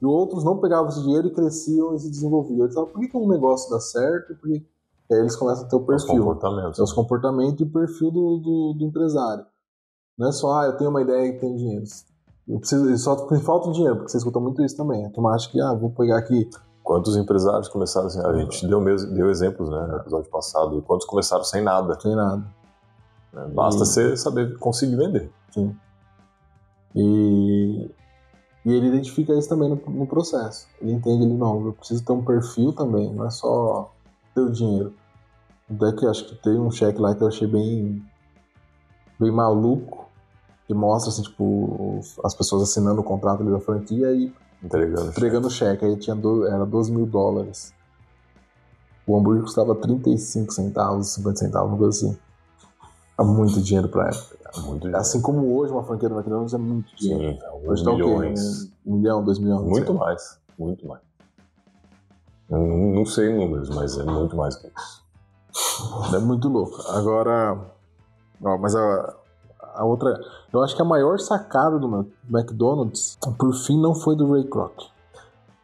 E outros não pegavam esse dinheiro e cresciam e se desenvolviam. Eles falavam, por que um negócio dá certo? Porque aí eles começam a ter o perfil. Os comportamentos e o perfil do empresário. Não é só, eu tenho uma ideia e tenho dinheiro. Só falta dinheiro, porque você escuta muito isso também. A turma acha que, vou pegar aqui... Quantos empresários começaram assim? A gente deu exemplos, né, no episódio passado. E quantos começaram sem nada? Sem nada. Basta você saber conseguir vender. Sim. E ele identifica isso também no processo. Ele entende, eu preciso ter um perfil também, não é só ter o dinheiro. Até que acho que tem um cheque lá que eu achei bem maluco, que mostra assim, tipo, as pessoas assinando o contrato ali da franquia e entregando o cheque. Aí era $12.000. O hambúrguer custava 35 centavos, 50 centavos, uma coisa assim. É muito dinheiro pra época. Muito dinheiro. Assim como hoje uma franquia do McDonald's é muito dinheiro. Sim, alguns milhões. 1 milhão, 2 milhões. Muito mais. Eu não sei números, mas é muito mais que isso. É muito louco. Agora, mas a outra... Eu acho que a maior sacada do McDonald's, por fim, não foi do Ray Kroc.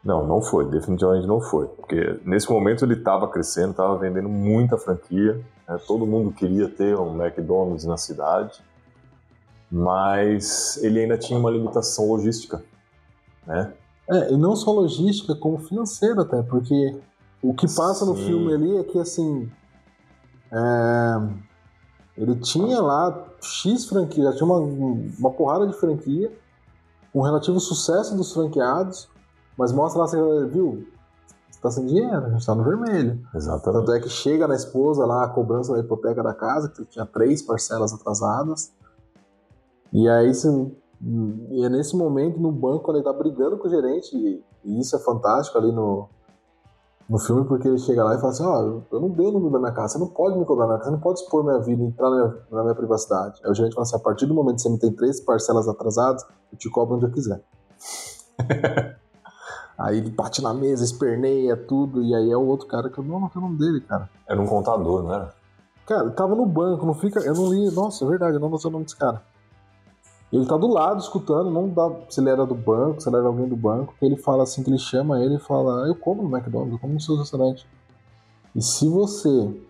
Não foi. Definitivamente não foi. Porque nesse momento ele estava crescendo, estava vendendo muita franquia. Né? Todo mundo queria ter um McDonald's na cidade. Mas ele ainda tinha uma limitação logística, né? E não só logística, como financeira até, porque o que passa no filme ali é que, assim, ele tinha lá X franquia, tinha uma porrada de franquia, com relativo sucesso dos franqueados, mas mostra lá, você viu, você tá sem dinheiro, a gente tá no vermelho. Exatamente. Tanto é que chega na esposa lá, a cobrança da hipoteca da casa, que tinha 3 parcelas atrasadas, e aí e é nesse momento no banco, quando ele tá brigando com o gerente, e isso é fantástico ali no filme, porque ele chega lá e fala assim, eu não dei o número da minha casa, você não pode me cobrar minha casa, você não pode expor minha vida, entrar na minha privacidade. Aí o gerente fala assim, a partir do momento que você não tem 3 parcelas atrasadas, eu te cobro onde eu quiser. Aí ele bate na mesa, esperneia tudo, e aí é o outro cara que eu não sei o nome dele, cara. Era um contador, não era? Cara, tava no banco, eu não li, nossa, é verdade, eu não sei o nome desse cara. Ele tá do lado, escutando, não dá se ele era do banco, se ele era alguém do banco, que ele fala assim, que ele chama ele e fala, eu como no McDonald's, eu como no seu restaurante. E se você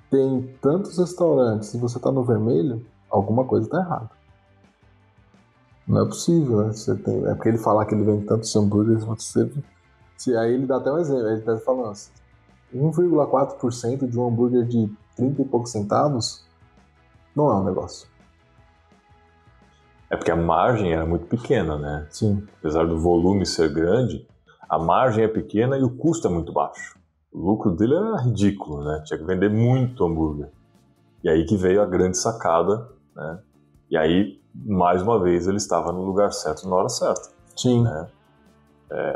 tem tantos restaurantes e você tá no vermelho, alguma coisa tá errada. Não é possível, né? É porque ele falar que ele vende tantos hambúrgueres, aí ele dá até um exemplo, ele tá falando assim, 1,4% de um hambúrguer de 30 e poucos centavos não é um negócio. É porque a margem era muito pequena, né? Sim. Apesar do volume ser grande, a margem é pequena e o custo é muito baixo. O lucro dele era ridículo, né? Tinha que vender muito hambúrguer. E aí que veio a grande sacada, né? E aí, mais uma vez, ele estava no lugar certo na hora certa. Sim. Né?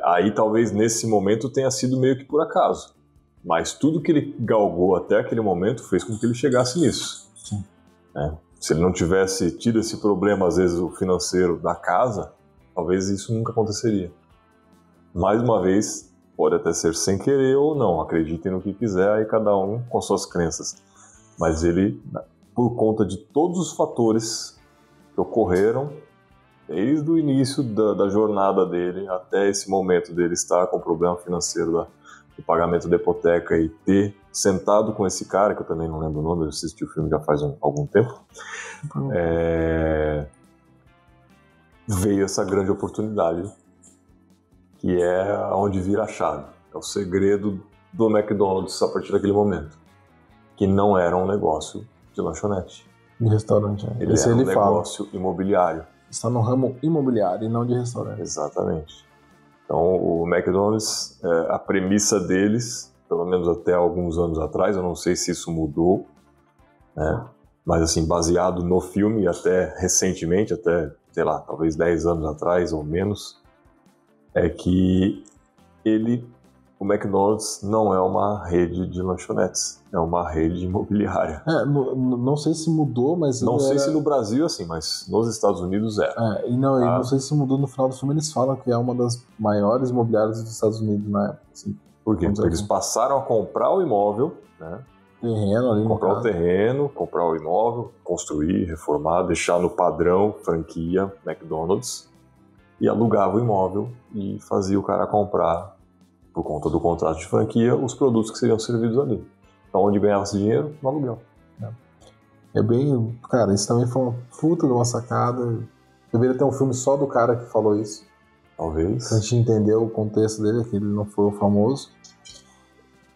Aí talvez nesse momento tenha sido meio que por acaso. Mas tudo que ele galgou até aquele momento fez com que ele chegasse nisso. Sim. Né? Se ele não tivesse tido esse problema, às vezes, o financeiro da casa, talvez isso nunca aconteceria. Mais uma vez, pode até ser sem querer ou não, acreditem no que quiser, aí cada um com suas crenças. Mas ele, por conta de todos os fatores que ocorreram, desde o início da jornada dele até esse momento dele estar com problema financeiro do pagamento da hipoteca e ter sentado com esse cara, que eu também não lembro o nome, eu assisti o filme já faz algum tempo, veio essa grande oportunidade, que é onde vira a chave. É o segredo do McDonald's a partir daquele momento, que não era um negócio de lanchonete. De restaurante, Ele era um negócio imobiliário. Está no ramo imobiliário e não de restaurante. Exatamente. Então, o McDonald's, a premissa deles, pelo menos até alguns anos atrás, eu não sei se isso mudou, né? Mas assim, baseado no filme e até recentemente, até, sei lá, talvez 10 anos atrás ou menos, é que o McDonald's não é uma rede de lanchonetes, é uma rede imobiliária. Não sei se mudou, mas... Não sei se no Brasil assim, mas nos Estados Unidos e não sei se mudou. No final do filme eles falam que é uma das maiores imobiliárias dos Estados Unidos na época. Assim. Por quê? Porque eles passaram a comprar o imóvel, né? Terreno ali, comprar o terreno, comprar o imóvel, construir, reformar, deixar no padrão franquia McDonald's e alugava o imóvel e fazia o cara comprar, por conta do contrato de franquia, os produtos que seriam servidos ali. Então, onde ganhava-se dinheiro? No aluguel. É bem... Cara, isso também foi uma puta de uma sacada. Deveria ter um filme só do cara que falou isso. Talvez. Pra gente entender o contexto dele, que ele não foi o famoso.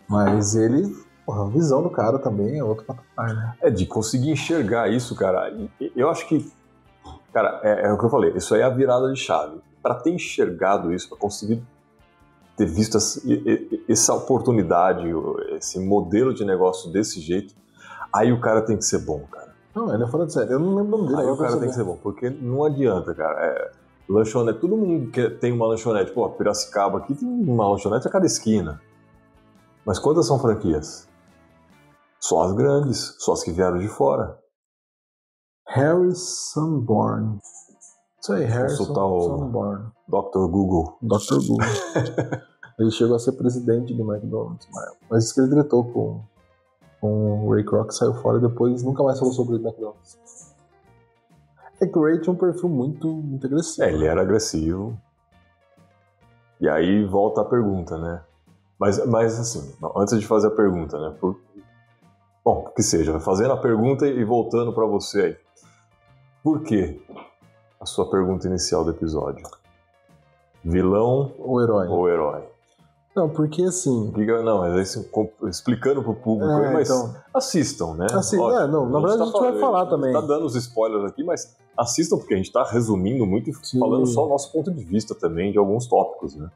Mas ele... Porra, a visão do cara também é outro patamar, né? De conseguir enxergar isso, cara. Eu acho que... Cara, é o que eu falei. Isso aí é a virada de chave. Pra ter enxergado isso, pra conseguir ter visto essa oportunidade, esse modelo de negócio desse jeito, aí o cara tem que ser bom, cara. Não, ele é fora de série. Eu não lembro o nome dele. Aí o cara tem que ser bom, porque não adianta, cara. Lanchonete, todo mundo tem uma lanchonete. Pô, Piracicaba aqui tem uma lanchonete a cada esquina. Mas quantas são franquias? Só as grandes, só as que vieram de fora. Harry Sanborn. Isso aí, Harry Sanborn. Dr. Google. Dr. Google. Ele chegou a ser presidente do McDonald's, mas disse que ele tretou com o Ray Kroc, saiu fora e depois nunca mais falou sobre o McDonald's. É que o Ray tinha um perfil muito agressivo. Ele era agressivo. E aí volta a pergunta, né? Mas assim, antes de fazer a pergunta, né? Bom, que seja, fazendo a pergunta e voltando pra você aí. Por que a sua pergunta inicial do episódio? Vilão ou herói? Não, porque assim... Não, mas aí, explicando pro público aí, mas então, assistam, né? Na verdade a gente vai falar também. A gente tá dando os spoilers aqui, mas assistam porque a gente tá resumindo muito e falando só o nosso ponto de vista também de alguns tópicos, né?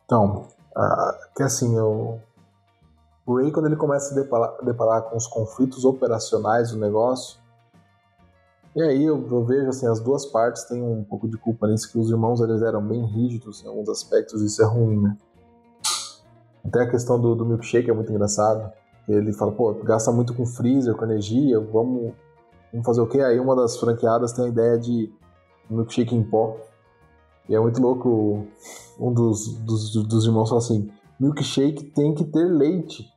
Então, que assim, o Ray, quando ele começa a se deparar com os conflitos operacionais do negócio, e aí eu vejo assim, as duas partes têm um pouco de culpa nisso, que os irmãos eles eram bem rígidos em alguns aspectos, isso é ruim, né? Até a questão do milkshake é muito engraçado. Ele fala, pô, gasta muito com freezer, com energia, vamos fazer o quê? Aí uma das franqueadas tem a ideia de milkshake em pó. E é muito louco, um dos irmãos fala assim, milkshake tem que ter leite,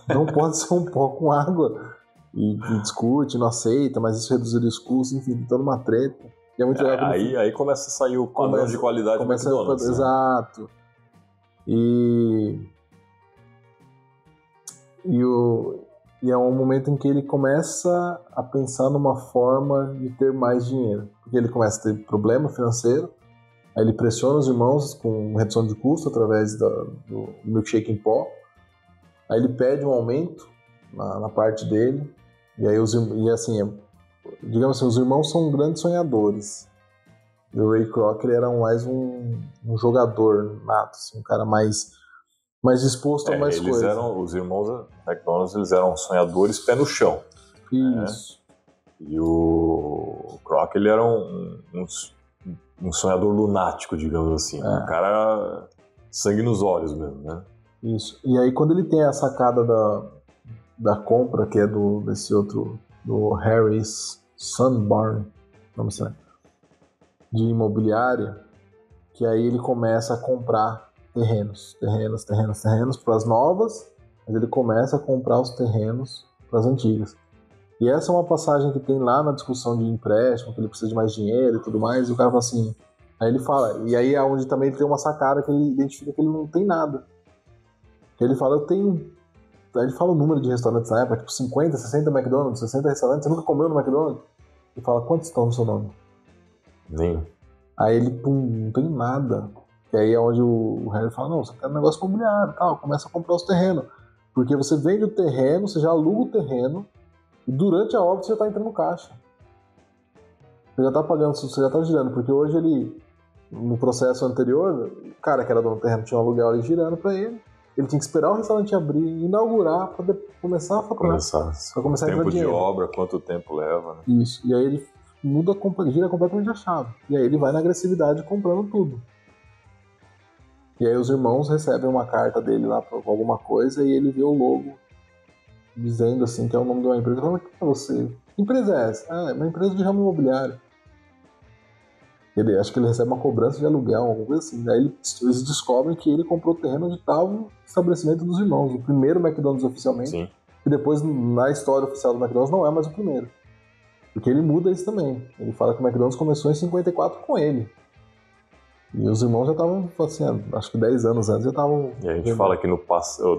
não pode ser um pó com água. E discute, não aceita, mas isso reduziria os custos, enfim, toda uma treta. E é muito legal aí começa a sair o padrão de qualidade do McDonald's. Exato. E E é um momento em que ele começa a pensar numa forma de ter mais dinheiro. Porque ele começa a ter problema financeiro, aí ele pressiona os irmãos com redução de custo através do milkshake em pó. Aí ele pede um aumento na parte dele. E aí digamos assim, os irmãos são grandes sonhadores. E o Ray Kroc, ele era mais um jogador nato, assim, um cara mais disposto a mais coisas. Os irmãos McDonald's, eles eram sonhadores pé no chão. Isso. Né? E o Kroc, ele era um sonhador lunático, digamos assim. Um cara sangue nos olhos mesmo, né? Isso. E aí, quando ele tem a sacada da compra, que é desse outro, do Harris Sunborn, não me sei, de imobiliária, que aí ele começa a comprar terrenos para as novas, mas ele começa a comprar os terrenos para as antigas. E essa é uma passagem que tem lá na discussão de empréstimo, que ele precisa de mais dinheiro e tudo mais, e o cara fala assim, aí ele fala, e aí é onde também ele tem uma sacada que ele identifica que ele não tem nada. Ele fala, aí ele fala o número de restaurantes na época, tipo 50, 60 McDonald's, 60 restaurantes, você nunca comeu no McDonald's? Ele fala, quantos estão no seu nome? Nem. Aí ele, não tem nada. E aí é onde o Harry fala, não, você quer um negócio imobiliário e tal, começa a comprar os terrenos. Porque você vende o terreno, você já aluga o terreno, e durante a obra você já tá entrando no caixa. Você já tá pagando, você já tá girando, porque hoje ele, no processo anterior, o cara que era dono do terreno tinha um aluguel ali girando pra ele tinha que esperar o restaurante abrir, inaugurar, pra começar a faturar. Pra começar a entrar dinheiro. Tempo de obra, quanto tempo leva, né? Isso, e aí ele gira completamente a chave. E aí ele vai na agressividade comprando tudo. E aí os irmãos recebem uma carta dele lá com alguma coisa e ele vê o logo dizendo assim que é o nome de uma empresa. Ele fala, que é você? Que empresa é essa? É uma empresa de ramo imobiliário. Acho que ele recebe uma cobrança de aluguel, alguma coisa assim. Daí eles descobrem que ele comprou o terreno de tal estabelecimento dos irmãos. O primeiro McDonald's oficialmente. Sim. E depois, na história oficial do McDonald's, não é mais o primeiro. Porque ele muda isso também. Ele fala que o McDonald's começou em 54 com ele. E os irmãos já estavam, assim, acho que 10 anos antes já estavam... E a gente fala que no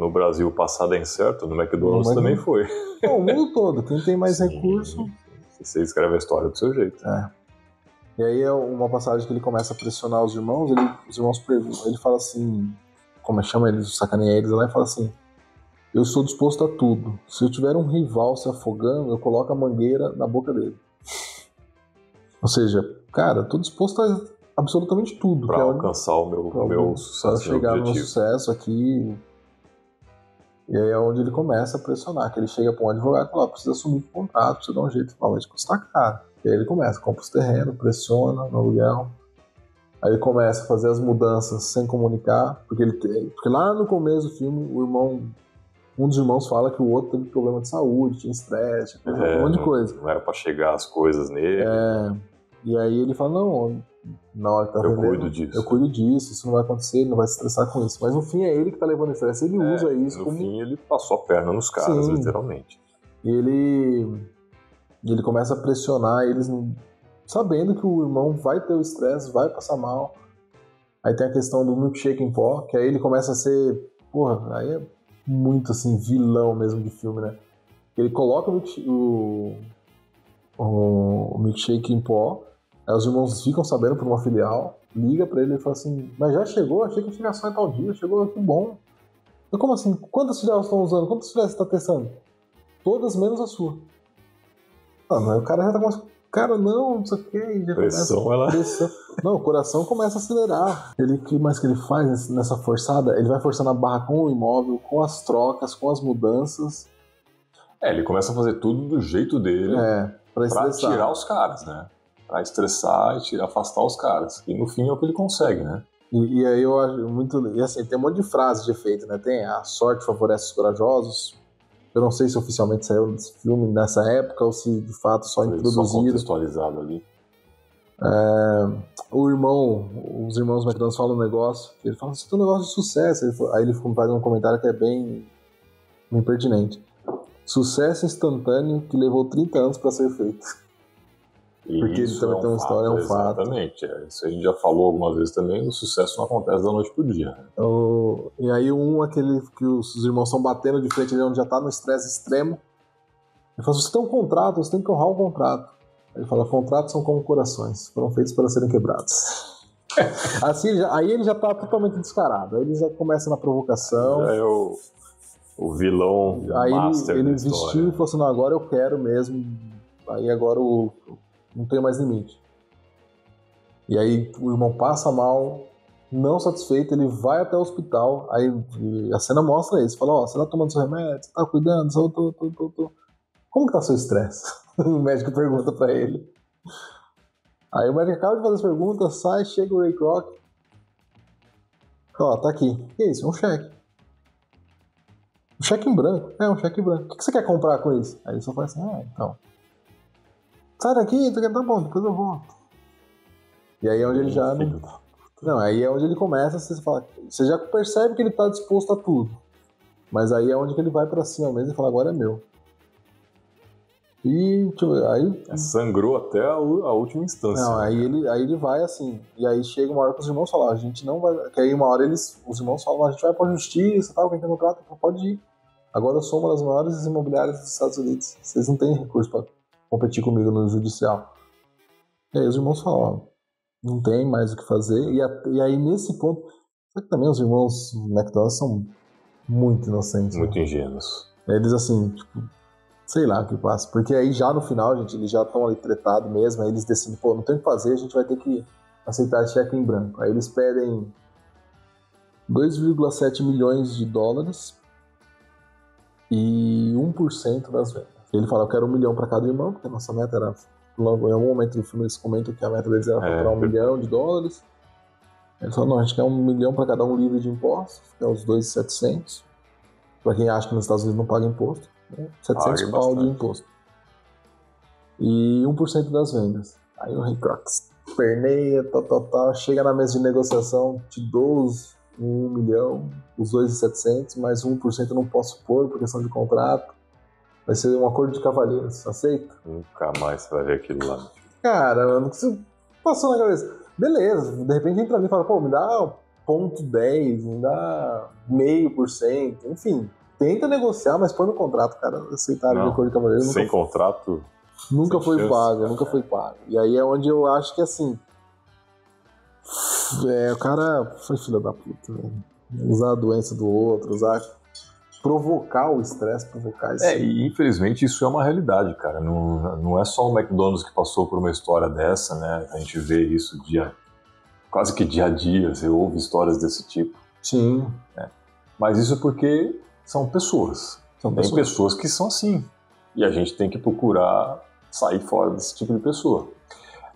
Brasil o passado é incerto, no McDonald's também foi. Não, o mundo todo. Quem tem mais recurso... Você escreve a história do seu jeito. E aí é uma passagem que ele começa a pressionar os irmãos, os irmãos perguntam, ele fala assim, como chama eles, sacaneia eles lá, e fala assim, eu estou disposto a tudo. Se eu tiver um rival se afogando, eu coloco a mangueira na boca dele. Ou seja, cara, eu tô disposto a absolutamente tudo. Pra alcançar o meu sucesso, pra chegar no sucesso aqui. E aí é onde ele começa a pressionar, que ele chega pra um advogado e fala, precisa assumir o contrato, precisa dar um jeito, vai te custar caro. E aí ele começa, compra os terrenos, pressiona no aluguel. Aí ele começa a fazer as mudanças sem comunicar, porque lá no começo do filme, um dos irmãos fala que o outro teve problema de saúde, tinha estresse, um monte de coisa. Não era pra chegar as coisas nele. E aí ele fala, não, na hora que tá vendendo, eu cuido disso, isso não vai acontecer, ele não vai se estressar com isso. Mas no fim é ele que tá levando estresse, ele usa isso no fim ele passou a perna nos caras, literalmente. E ele começa a pressionar eles, sabendo que o irmão vai ter o estresse, vai passar mal. Aí tem a questão do milkshake em pó, que aí ele começa a ser, aí é muito assim, vilão mesmo de filme, né? Ele coloca o milkshake em pó, aí os irmãos ficam sabendo por uma filial, liga pra ele e fala assim, mas já chegou? Achei que tinha só em tal dia, chegou, que bom. Então como assim? Quantas filiais estão usando? Quantas filiais você tá testando? Todas menos a sua. Mas o cara já tá com... Cara, não sei o que. Pressão. Não, o coração começa a acelerar. O que mais que ele faz nessa forçada? Ele vai forçando a barra com o imóvel, com as trocas, com as mudanças. Ele começa a fazer tudo do jeito dele. Pra tirar os caras, né? Pra estressar e afastar os caras. E no fim é o que ele consegue, né? E aí eu acho muito... E assim, tem um monte de frases de efeito, né? Tem a sorte favorece os corajosos. Eu não sei se oficialmente saiu desse filme nessa época ou se de fato só introduzido. Só contextualizado ali. Os irmãos McDonald's falam um negócio, que ele fala, isso é um negócio de sucesso. Aí ele faz um comentário que é bem pertinente. Sucesso instantâneo que levou 30 anos para ser feito. Porque ele também tem uma história, é um fato. Exatamente. Isso a gente já falou algumas vezes também, o sucesso não acontece da noite pro dia. E aí aquele que os irmãos estão batendo de frente ali onde já tá no estresse extremo, Ele fala, você tem um contrato, você tem que honrar o contrato. Ele fala, contratos são como corações, foram feitos para serem quebrados. Assim, aí ele já tá totalmente descarado. Aí ele já começa na provocação. Já é o vilão aí master ele da história. vestiu e falou assim, não, agora eu quero mesmo. Aí agora não tem mais limite. E aí o irmão passa mal, não satisfeito, ele vai até o hospital. Aí a cena mostra isso. Fala, ó, você tá tomando seu remédio? Você tá cuidando? Tô. Como que tá seu estresse? O médico pergunta pra ele. Aí o médico acaba de fazer as perguntas, sai, chega o Ray Kroc. Ó, tá aqui. Que é isso? É um cheque. Um cheque em branco. É, um cheque em branco. O que você quer comprar com isso? Aí ele só fala assim, então. Sai daqui, tá bom, depois eu volto. E aí é onde ele já... Não, aí é onde ele começa, você já percebe que ele tá disposto a tudo. Mas aí é onde que ele vai pra cima mesmo e fala, agora é meu. E, deixa eu ver, aí... Sangrou até a última instância. Não, aí ele vai assim, e aí chega uma hora que os irmãos falam, a gente não vai... Que aí uma hora os irmãos falam, a gente vai pra justiça, tal, quem tem contrato, pode ir. Agora eu sou uma das maiores imobiliárias dos Estados Unidos, vocês não têm recurso pra competir comigo no judicial. E aí os irmãos falam, ó, não tem mais o que fazer, e aí nesse ponto, sabe que também os irmãos McDonald são muito inocentes. Muito né? ingênuos. Eles assim, tipo... Sei lá o que passa. Porque aí já no final, gente, eles já estão ali tretados mesmo, aí eles decidem, não tem o que fazer, a gente vai ter que aceitar cheque em branco. Aí eles pedem 2,7 milhões de dólares e 1% das vendas. Ele fala, eu quero 1 milhão para cada irmão, porque a nossa meta era, em algum momento do filme eles comentam que a meta deles era faturar 1 milhão de dólares. Ele falou, não, a gente quer 1 milhão para cada um livre de impostos, que é os 2.700. Para quem acha que nos Estados Unidos não paga imposto. 700 pau de imposto. E 1% das vendas. Aí o Ray Kroc perneia, chega na mesa de negociação, te dou os 1 milhão, os 2.700, mais 1% eu não posso pôr por questão de contrato. Vai ser um acordo de cavalheiros, aceita? Nunca mais você vai ver aquilo lá. Cara, não precisa... Passou na cabeça. Beleza, de repente entra ali e fala, pô, me dá 0,10, me dá 0,5%, enfim... Tenta negociar, mas põe no contrato, cara. Aceitar o acordo de cavalheiro. Sem contrato. Nunca foi chance, pago, cara. nunca foi pago. E aí é onde eu acho que assim. O cara foi filho da puta, velho. Usar a doença do outro, provocar o estresse, provocar isso. E infelizmente isso é uma realidade, cara. Não é só o McDonald's que passou por uma história dessa, né? A gente vê isso quase que dia a dia, você ouve histórias desse tipo. Sim. Né? Mas isso porque são pessoas. Tem pessoas que são assim. E a gente tem que procurar sair fora desse tipo de pessoa.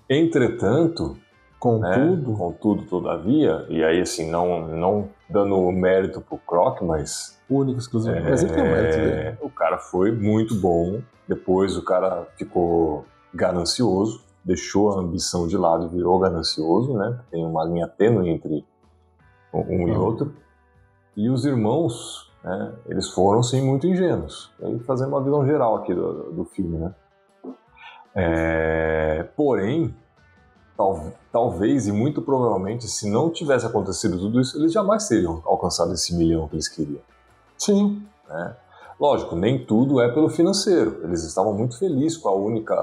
Entretanto, contudo, todavia, e aí assim, não dando mérito pro Kroc, mas... Único, exclusivo. Mas ele tem o mérito dele. O cara foi muito bom. Depois o cara ficou ganancioso, deixou a ambição de lado e virou ganancioso, né? Tem uma linha tênue entre um e outro. E os irmãos... eles foram, sim, muito ingênuos. Aí fazendo uma visão geral aqui do filme, né? Porém, talvez e muito provavelmente, se não tivesse acontecido tudo isso, eles jamais teriam alcançado esse 1 milhão que eles queriam. Sim. Lógico, nem tudo é pelo financeiro. Eles estavam muito felizes com a única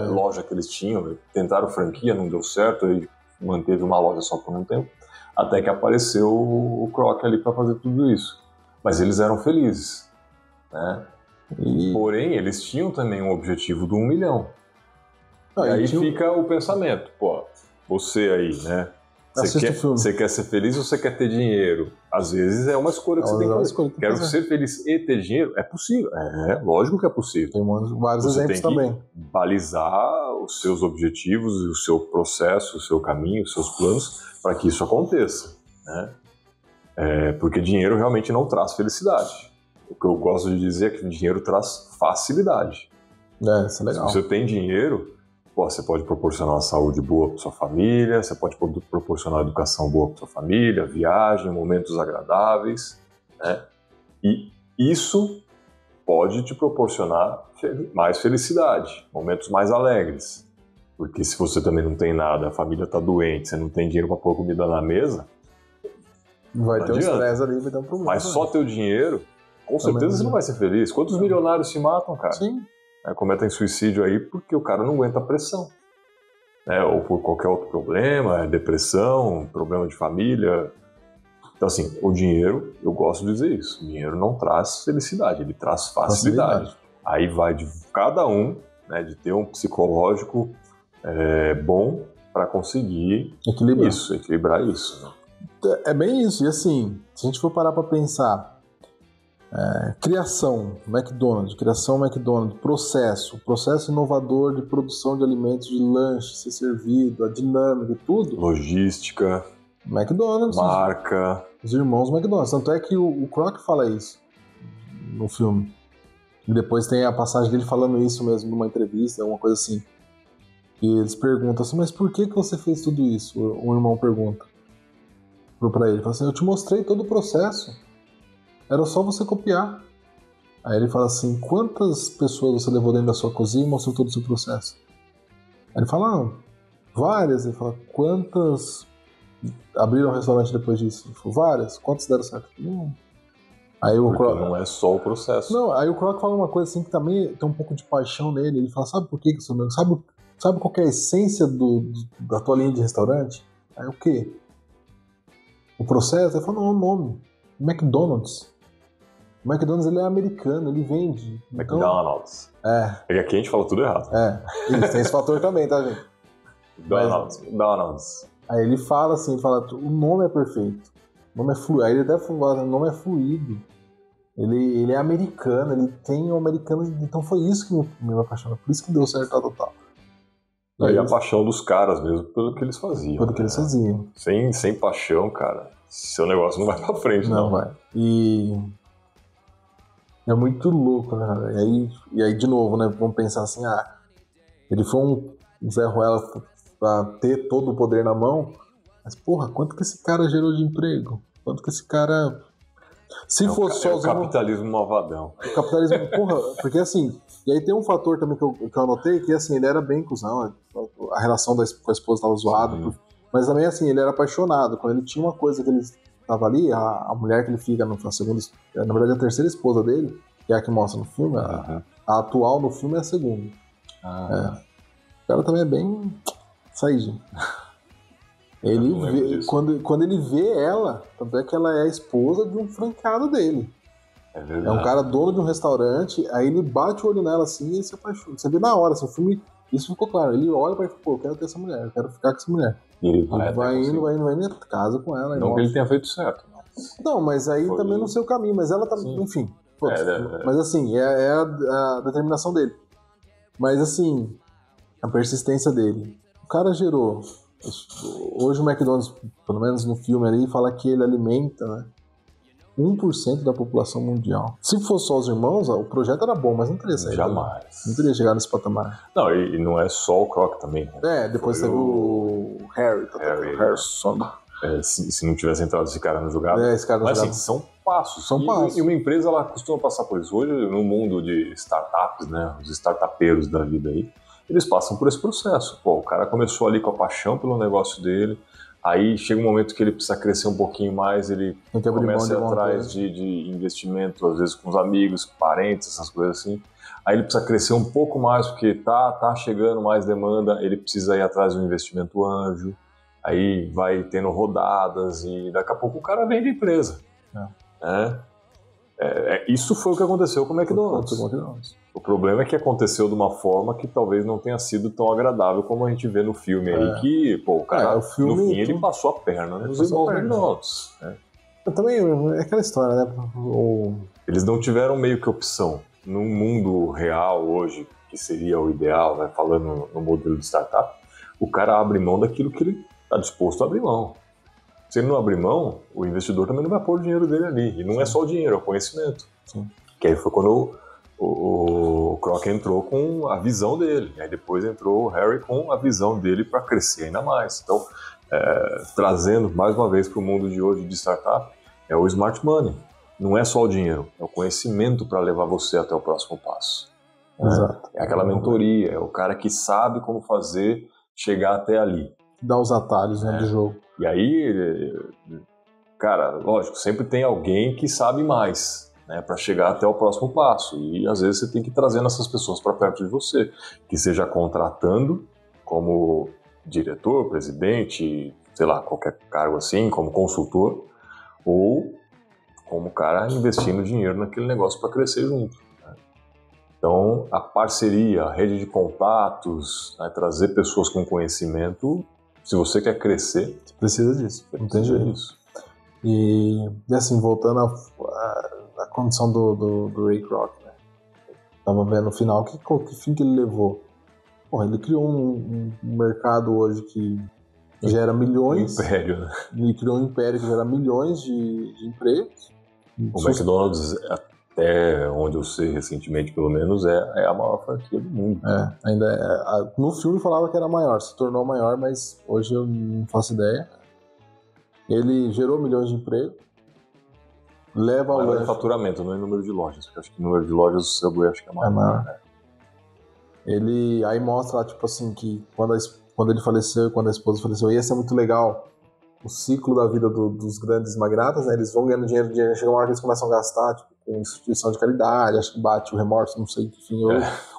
loja que eles tinham. Tentaram franquia, não deu certo, aí manteve uma loja só por um tempo, até que apareceu o Kroc ali para fazer tudo isso. Mas eles eram felizes, né? Porém, eles tinham também um objetivo do 1 milhão. E aí fica o pensamento, pô, você aí, né? Você quer ser feliz ou você quer ter dinheiro? Às vezes é uma escolha que você tem que fazer. Quero ser feliz e ter dinheiro? É possível. Lógico que é possível. Tem vários exemplos também. Você tem que balizar os seus objetivos, o seu processo, o seu caminho, os seus planos, para que isso aconteça, né? Porque dinheiro realmente não traz felicidade. O que eu gosto de dizer é que o dinheiro traz facilidade. Isso é legal. Se você tem dinheiro, você pode proporcionar uma saúde boa para sua família, você pode proporcionar educação boa para sua família, viagem, momentos agradáveis, né? E isso pode te proporcionar mais felicidade, momentos mais alegres. Porque se você também não tem nada, a família está doente, você não tem dinheiro para pôr comida na mesa, vai ter um estresse ali, vai ter um problema. Mas só ter o dinheiro, com certeza você não vai ser feliz. Quantos milionários se matam, cara? Sim. cometem suicídio aí porque o cara não aguenta a pressão. Ou por qualquer outro problema, depressão, problema de família. Então, assim, o dinheiro, eu gosto de dizer isso, o dinheiro não traz felicidade, ele traz facilidade. Aí vai de cada um, né, de ter um psicológico bom para conseguir equilibrar isso. Né? É bem isso, e assim, se a gente for parar para pensar, criação McDonald's, processo inovador de produção de alimentos, de lanche ser servido, a dinâmica e tudo. Logística. McDonald's. Marca. Os irmãos McDonald's. Tanto é que o Croc fala isso no filme. E depois tem a passagem dele falando isso mesmo numa entrevista, alguma coisa assim. E eles perguntam assim, mas por que você fez tudo isso? Um irmão pergunta pra ele. Fala assim, eu te mostrei todo o processo. Era só você copiar. Aí ele fala assim, quantas pessoas você levou dentro da sua cozinha e mostrou todo o seu processo? Aí ele fala, várias. Ele fala, quantas abriram um restaurante depois disso? Ele falou, várias. Quantas deram certo? Não. Aí o Croc... não é só o processo. Não, aí o Croc fala uma coisa assim que também tem um pouco de paixão nele. Ele fala, sabe por que isso mesmo? Sabe qual que é a essência da tua linha de restaurante? Aí o quê? O processo? Ele fala, não, o nome. McDonald's. O McDonald's ele é americano, ele vende. McDonald's. Então, E aqui a gente fala tudo errado. Isso, tem esse fator também, tá, gente? McDonald's. Aí ele fala assim, o nome é perfeito. O nome é fluido. Aí ele até fala, o nome é fluido. Ele é americano, ele tem um americano. Então foi isso que me apaixonou. Por isso que deu certo total. E a paixão dos caras mesmo, pelo que eles faziam. Pelo que eles faziam. Sem paixão, cara, seu negócio não vai pra frente, não. Não vai. E é muito louco, né? E aí, de novo, né? Vamos pensar assim, ele foi um Zé Ruela pra ter todo o poder na mão, mas, porra, quanto que esse cara gerou de emprego? Quanto que esse cara... Se fosse só o capitalismo malvadão. O capitalismo, porra, porque assim... E aí tem um fator também que eu anotei, que assim, ele era bem cuzão, a relação com a esposa estava zoada, mas também assim, ele era apaixonado. Quando ele tinha uma coisa que ele tava ali, a mulher que ele fica na segunda, na verdade a terceira esposa dele, que é a que mostra no filme, a atual no filme é a segunda. O cara também é bem saído. Ele vê, quando ele vê ela, tanto é que ela é a esposa de um franqueado dele. É um cara dono de um restaurante, aí ele bate o olho nela assim e se apaixona. Você vê na hora, assim, o filme, isso ficou claro. Ele olha pra ele e fala, eu quero ter essa mulher, eu quero ficar com essa mulher. E ele vai indo, casa com ela. Não que ele tenha feito certo. Não, mas aí também no seu caminho, mas ela também, enfim. Mas assim, é a determinação dele. Mas assim, a persistência dele. O cara gerou. Hoje o McDonald's, pelo menos no filme ali, fala que ele alimenta, né, 1% da população mundial. Se fosse só os irmãos, o projeto era bom, mas não teria saído. Jamais. Não teria chegado nesse patamar. Não, e não é só o Croc também. Né? Depois teve o Harry. Harrison. Se não tivesse entrado esse cara no jogado. Esse cara mas assim, são passos. E uma empresa, ela costuma passar por isso. Hoje, no mundo de startups, né, os startupeiros da vida aí, eles passam por esse processo. O cara começou ali com a paixão pelo negócio dele, aí chega um momento que ele precisa crescer um pouquinho mais, ele começa a ir atrás de investimento, às vezes com os amigos, parentes, essas coisas assim. Aí ele precisa crescer um pouco mais, porque tá chegando mais demanda, ele precisa ir atrás de um investimento anjo, aí vai tendo rodadas e daqui a pouco o cara vende a empresa. Isso foi o que aconteceu com o McDonald's. O problema é que aconteceu de uma forma que talvez não tenha sido tão agradável como a gente vê no filme aí, que o cara, no fim, ele passou a perna nos irmãos McDonald's. Também é aquela história, né? Eles não tiveram meio que opção. Num mundo real hoje, que seria o ideal, né, falando no modelo de startup, o cara abre mão daquilo que ele está disposto a abrir mão. Se ele não abrir mão, o investidor também não vai pôr o dinheiro dele ali. E não é só o dinheiro, é o conhecimento. Que aí foi quando o Croc entrou com a visão dele. E aí depois entrou o Harry com a visão dele para crescer ainda mais. Então, trazendo mais uma vez para o mundo de hoje de startup, é o smart money. Não é só o dinheiro, é o conhecimento para levar você até o próximo passo. Exato. É aquela mentoria, é o cara que sabe como fazer chegar até ali. Dá os atalhos, né, do jogo. E aí, cara, lógico, sempre tem alguém que sabe mais. né, para chegar até o próximo passo. E às vezes você tem que ir trazendo essas pessoas para perto de você, que seja contratando como diretor, presidente, sei lá, qualquer cargo assim, como consultor, ou como cara investindo dinheiro naquele negócio para crescer junto. Né? Então, a parceria, a rede de contatos, né, trazer pessoas com conhecimento, se você quer crescer, você precisa disso, não tem jeito. Disso. E assim, voltando à condição do Ray Kroc, né? Tava vendo no final, que fim que ele levou? Porra, ele criou um mercado hoje que gera milhões. Um império, né? Ele criou um império que gera milhões de empregos. O McDonald's, até onde eu sei recentemente, pelo menos, é a maior franquia do mundo. Ainda é. No filme falava que era maior, se tornou maior, mas hoje eu não faço ideia. Ele gerou milhões de empregos. Leva ao lanche. Faturamento, não é número de lojas, porque acho que o número de lojas do Subway acho que é maior. É maior. Né? Ele aí mostra lá, tipo assim, que quando ele faleceu e quando a esposa faleceu, ia ser muito legal o ciclo da vida dos grandes magnatas, né? Eles vão ganhando dinheiro, chega uma hora que eles começam a gastar, tipo, com instituição de caridade, acho que bate o remorso, não sei, enfim.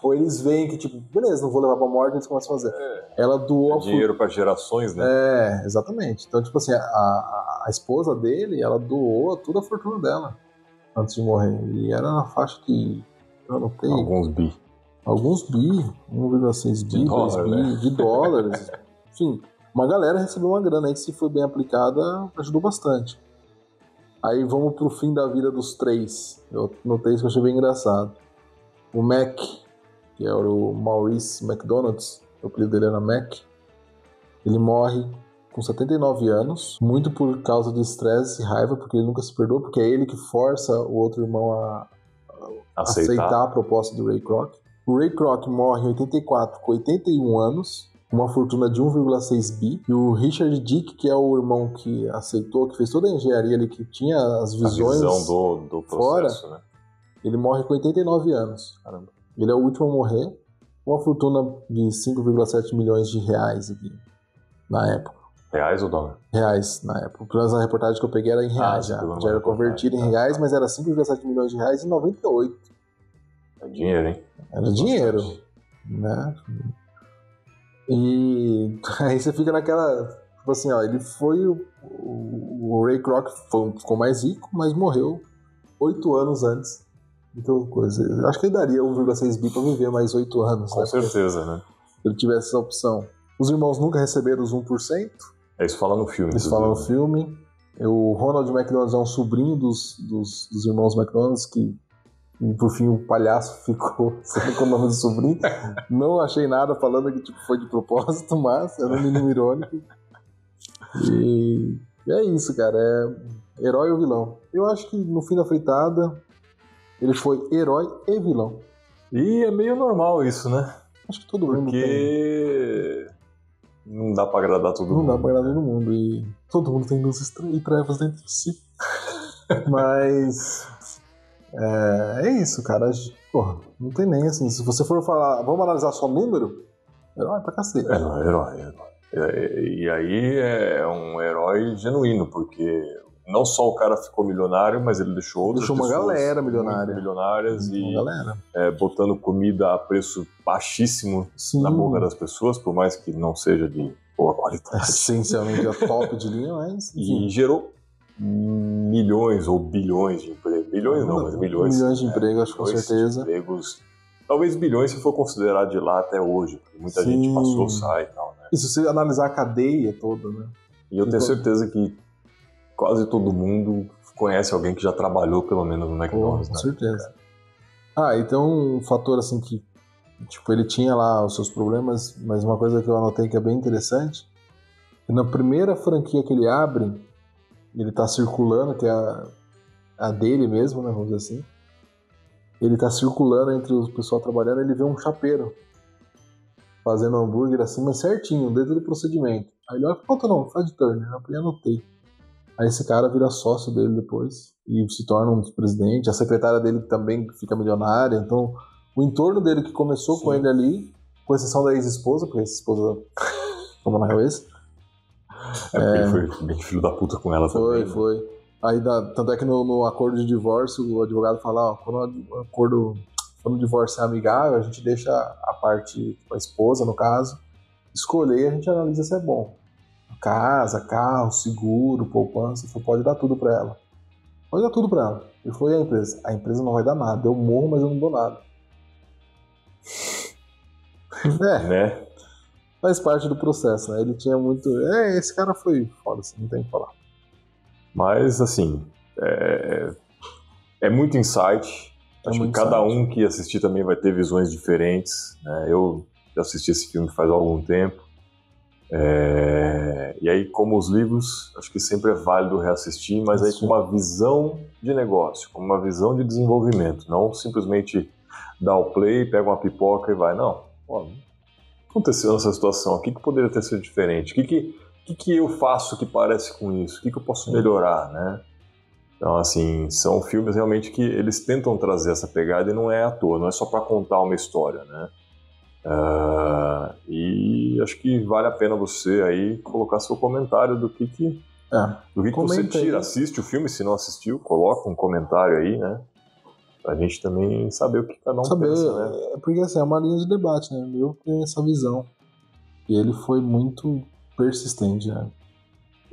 Ou eles veem que, tipo, beleza, não vou levar pra morte, eles começam a fazer. Ela doou... dinheiro para gerações, né? Exatamente. Então, tipo assim, a esposa dele, ela doou toda a fortuna dela antes de morrer. E era na faixa que... Eu não tenho... Alguns bi, 1,6 bi, 2 bi, né? De dólares. Enfim, uma galera recebeu uma grana aí que, se foi bem aplicada, ajudou bastante. Aí vamos pro fim da vida dos três. Eu notei isso que eu achei bem engraçado. O Mac, que é o Maurice McDonald's, o apelido dele era Mac, ele morre com 79 anos, muito por causa de estresse e raiva, porque ele nunca se perdoou, porque é ele que força o outro irmão a aceitar a proposta do Ray Kroc. O Ray Kroc morre em 84, com 81 anos, uma fortuna de 1,6 bi. E o Richard Dick, que é o irmão que aceitou, que fez toda a engenharia ali, que tinha as visões, a visão do processo, fora, né? Ele morre com 89 anos. Caramba. Ele é o último a morrer. Uma fortuna de 5,7 milhões de reais aqui, na época. Reais ou dólar? Reais, na época. Pelo menos a reportagem que eu peguei era em reais já. Já era convertido em reais, mas era 5,7 milhões de reais em 98. É dinheiro, hein? Era dinheiro, né? E aí você fica naquela... Tipo assim, ó, ele foi... O Ray Kroc ficou mais rico, mas morreu 8 anos antes. Então, coisa... Eu acho que ele daria 1,6 bi pra viver mais 8 anos. Com certeza, né? Se ele tivesse essa opção. Os irmãos nunca receberam os 1%. Isso fala no filme. Isso fala no filme. O Ronald McDonald é um sobrinho dos irmãos McDonald, que por fim o palhaço ficou com o nome do sobrinho. Não achei nada falando que tipo, foi de propósito, mas era um mínimo irônico. E é isso, cara. É herói ou vilão. Eu acho que no fim da fritada ele foi herói e vilão. E é meio normal isso, né? Acho que todo mundo tem. Porque não dá pra agradar todo mundo. Não dá pra agradar todo mundo. E todo mundo tem luzes e trevas dentro de si. Mas é isso, cara. Porra, não tem nem assim. Se você for falar, vamos analisar só número, herói pra cacete. Herói. E aí é um herói genuíno, porque não só o cara ficou milionário, mas ele deixou outras pessoas uma galera milionária. milionárias e galera. Botando comida a preço baixíssimo na boca das pessoas, por mais que não seja de boa qualidade. Essencialmente a top de linha, mas... E gerou milhões ou bilhões de empregos. Bilhões não, mas milhões. Milhões de empregos, acho, com certeza. Empregos, talvez bilhões se for considerar de lá até hoje, porque muita gente passou, sai e tal, né? E se você analisar a cadeia toda, né? E eu tenho certeza que quase todo mundo conhece alguém que já trabalhou pelo menos no McDonald's, com certeza. Então um fator assim que tipo, ele tinha lá os seus problemas, mas uma coisa que eu anotei que é bem interessante, é na primeira franquia que ele abre, ele tá circulando, que é a dele mesmo, né, vamos dizer assim, ele tá circulando entre o pessoal trabalhando, ele vê um chapeiro fazendo hambúrguer assim, mas certinho, dentro do procedimento. Aí ele olha, quanto não, Fred Turner, eu anotei. Aí esse cara vira sócio dele depois e se torna um dos presidentes. A secretária dele também fica milionária. Então, o entorno dele que começou com ele ali, com exceção da ex-esposa, porque a ex-esposa toma na cabeça. Porque ele foi bem filho da puta com ela também. Foi. Aí, tanto é que no acordo de divórcio, o advogado fala, ó, quando o divórcio é amigável, a gente deixa a parte, a esposa, no caso, escolher e a gente analisa se é bom. Casa, carro, seguro, poupança, pode dar tudo pra ela. Pode dar tudo pra ela. E foi a empresa. A empresa não vai dar nada. Eu morro, mas eu não dou nada. Né? Faz parte do processo, né? Ele tinha muito... esse cara foi foda, assim, não tem o que falar. Mas, assim, é muito insight. Acho que cada um que assistir também vai ter visões diferentes, né? Eu já assisti esse filme faz algum tempo. E aí, como os livros, acho que sempre é válido reassistir, mas aí com uma visão de negócio, com uma visão de desenvolvimento, não simplesmente dar o play, pega uma pipoca e vai. Não, o que aconteceu nessa situação? O que poderia ter sido diferente? O que eu faço que parece com isso? O que eu posso melhorar, né? Então, assim, são filmes realmente que eles tentam trazer essa pegada e não é à toa, não é só para contar uma história, né? E acho que vale a pena você aí colocar seu comentário do que você tira. Assiste o filme, se não assistiu, coloca um comentário aí, né? Pra gente também saber o que cada um pensa, né? Porque assim, é uma linha de debate, né? Eu tenho essa visão. E ele foi muito persistente, né?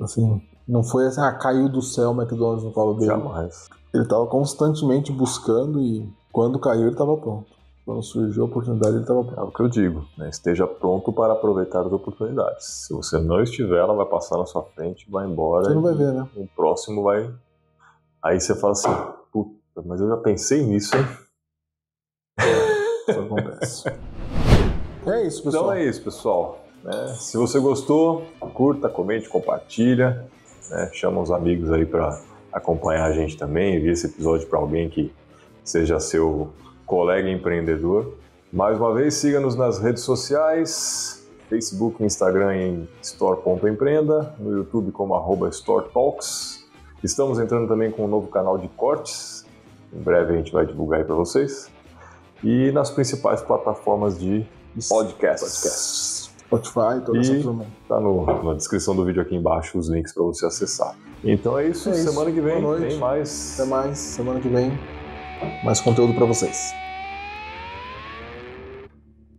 Assim, não foi assim, caiu do céu o McDonald's no colo dele. Jamais. Ele tava constantemente buscando e quando caiu ele tava pronto. Quando surgiu a oportunidade, ele estava pronto. É o que eu digo, né? Esteja pronto para aproveitar as oportunidades. Se você não estiver, ela vai passar na sua frente, vai embora. Você não vai ver, né? O próximo vai... Aí você fala assim, puta, mas eu já pensei nisso, hein? Isso acontece. É isso, pessoal. Então é isso, pessoal. Se você gostou, curta, comente, compartilha, né? Chama os amigos aí para acompanhar a gente também, envia esse episódio para alguém que seja seu colega empreendedor. Mais uma vez, siga-nos nas redes sociais, Facebook e Instagram em store.empreenda, no YouTube como @storetalks. Estamos entrando também com um novo canal de cortes, em breve a gente vai divulgar aí para vocês. E nas principais plataformas de podcasts. Spotify, toda essa turma. Tá na descrição do vídeo aqui embaixo os links para você acessar. Então é isso, semana que vem tem mais. Até mais, semana que vem mais conteúdo para vocês.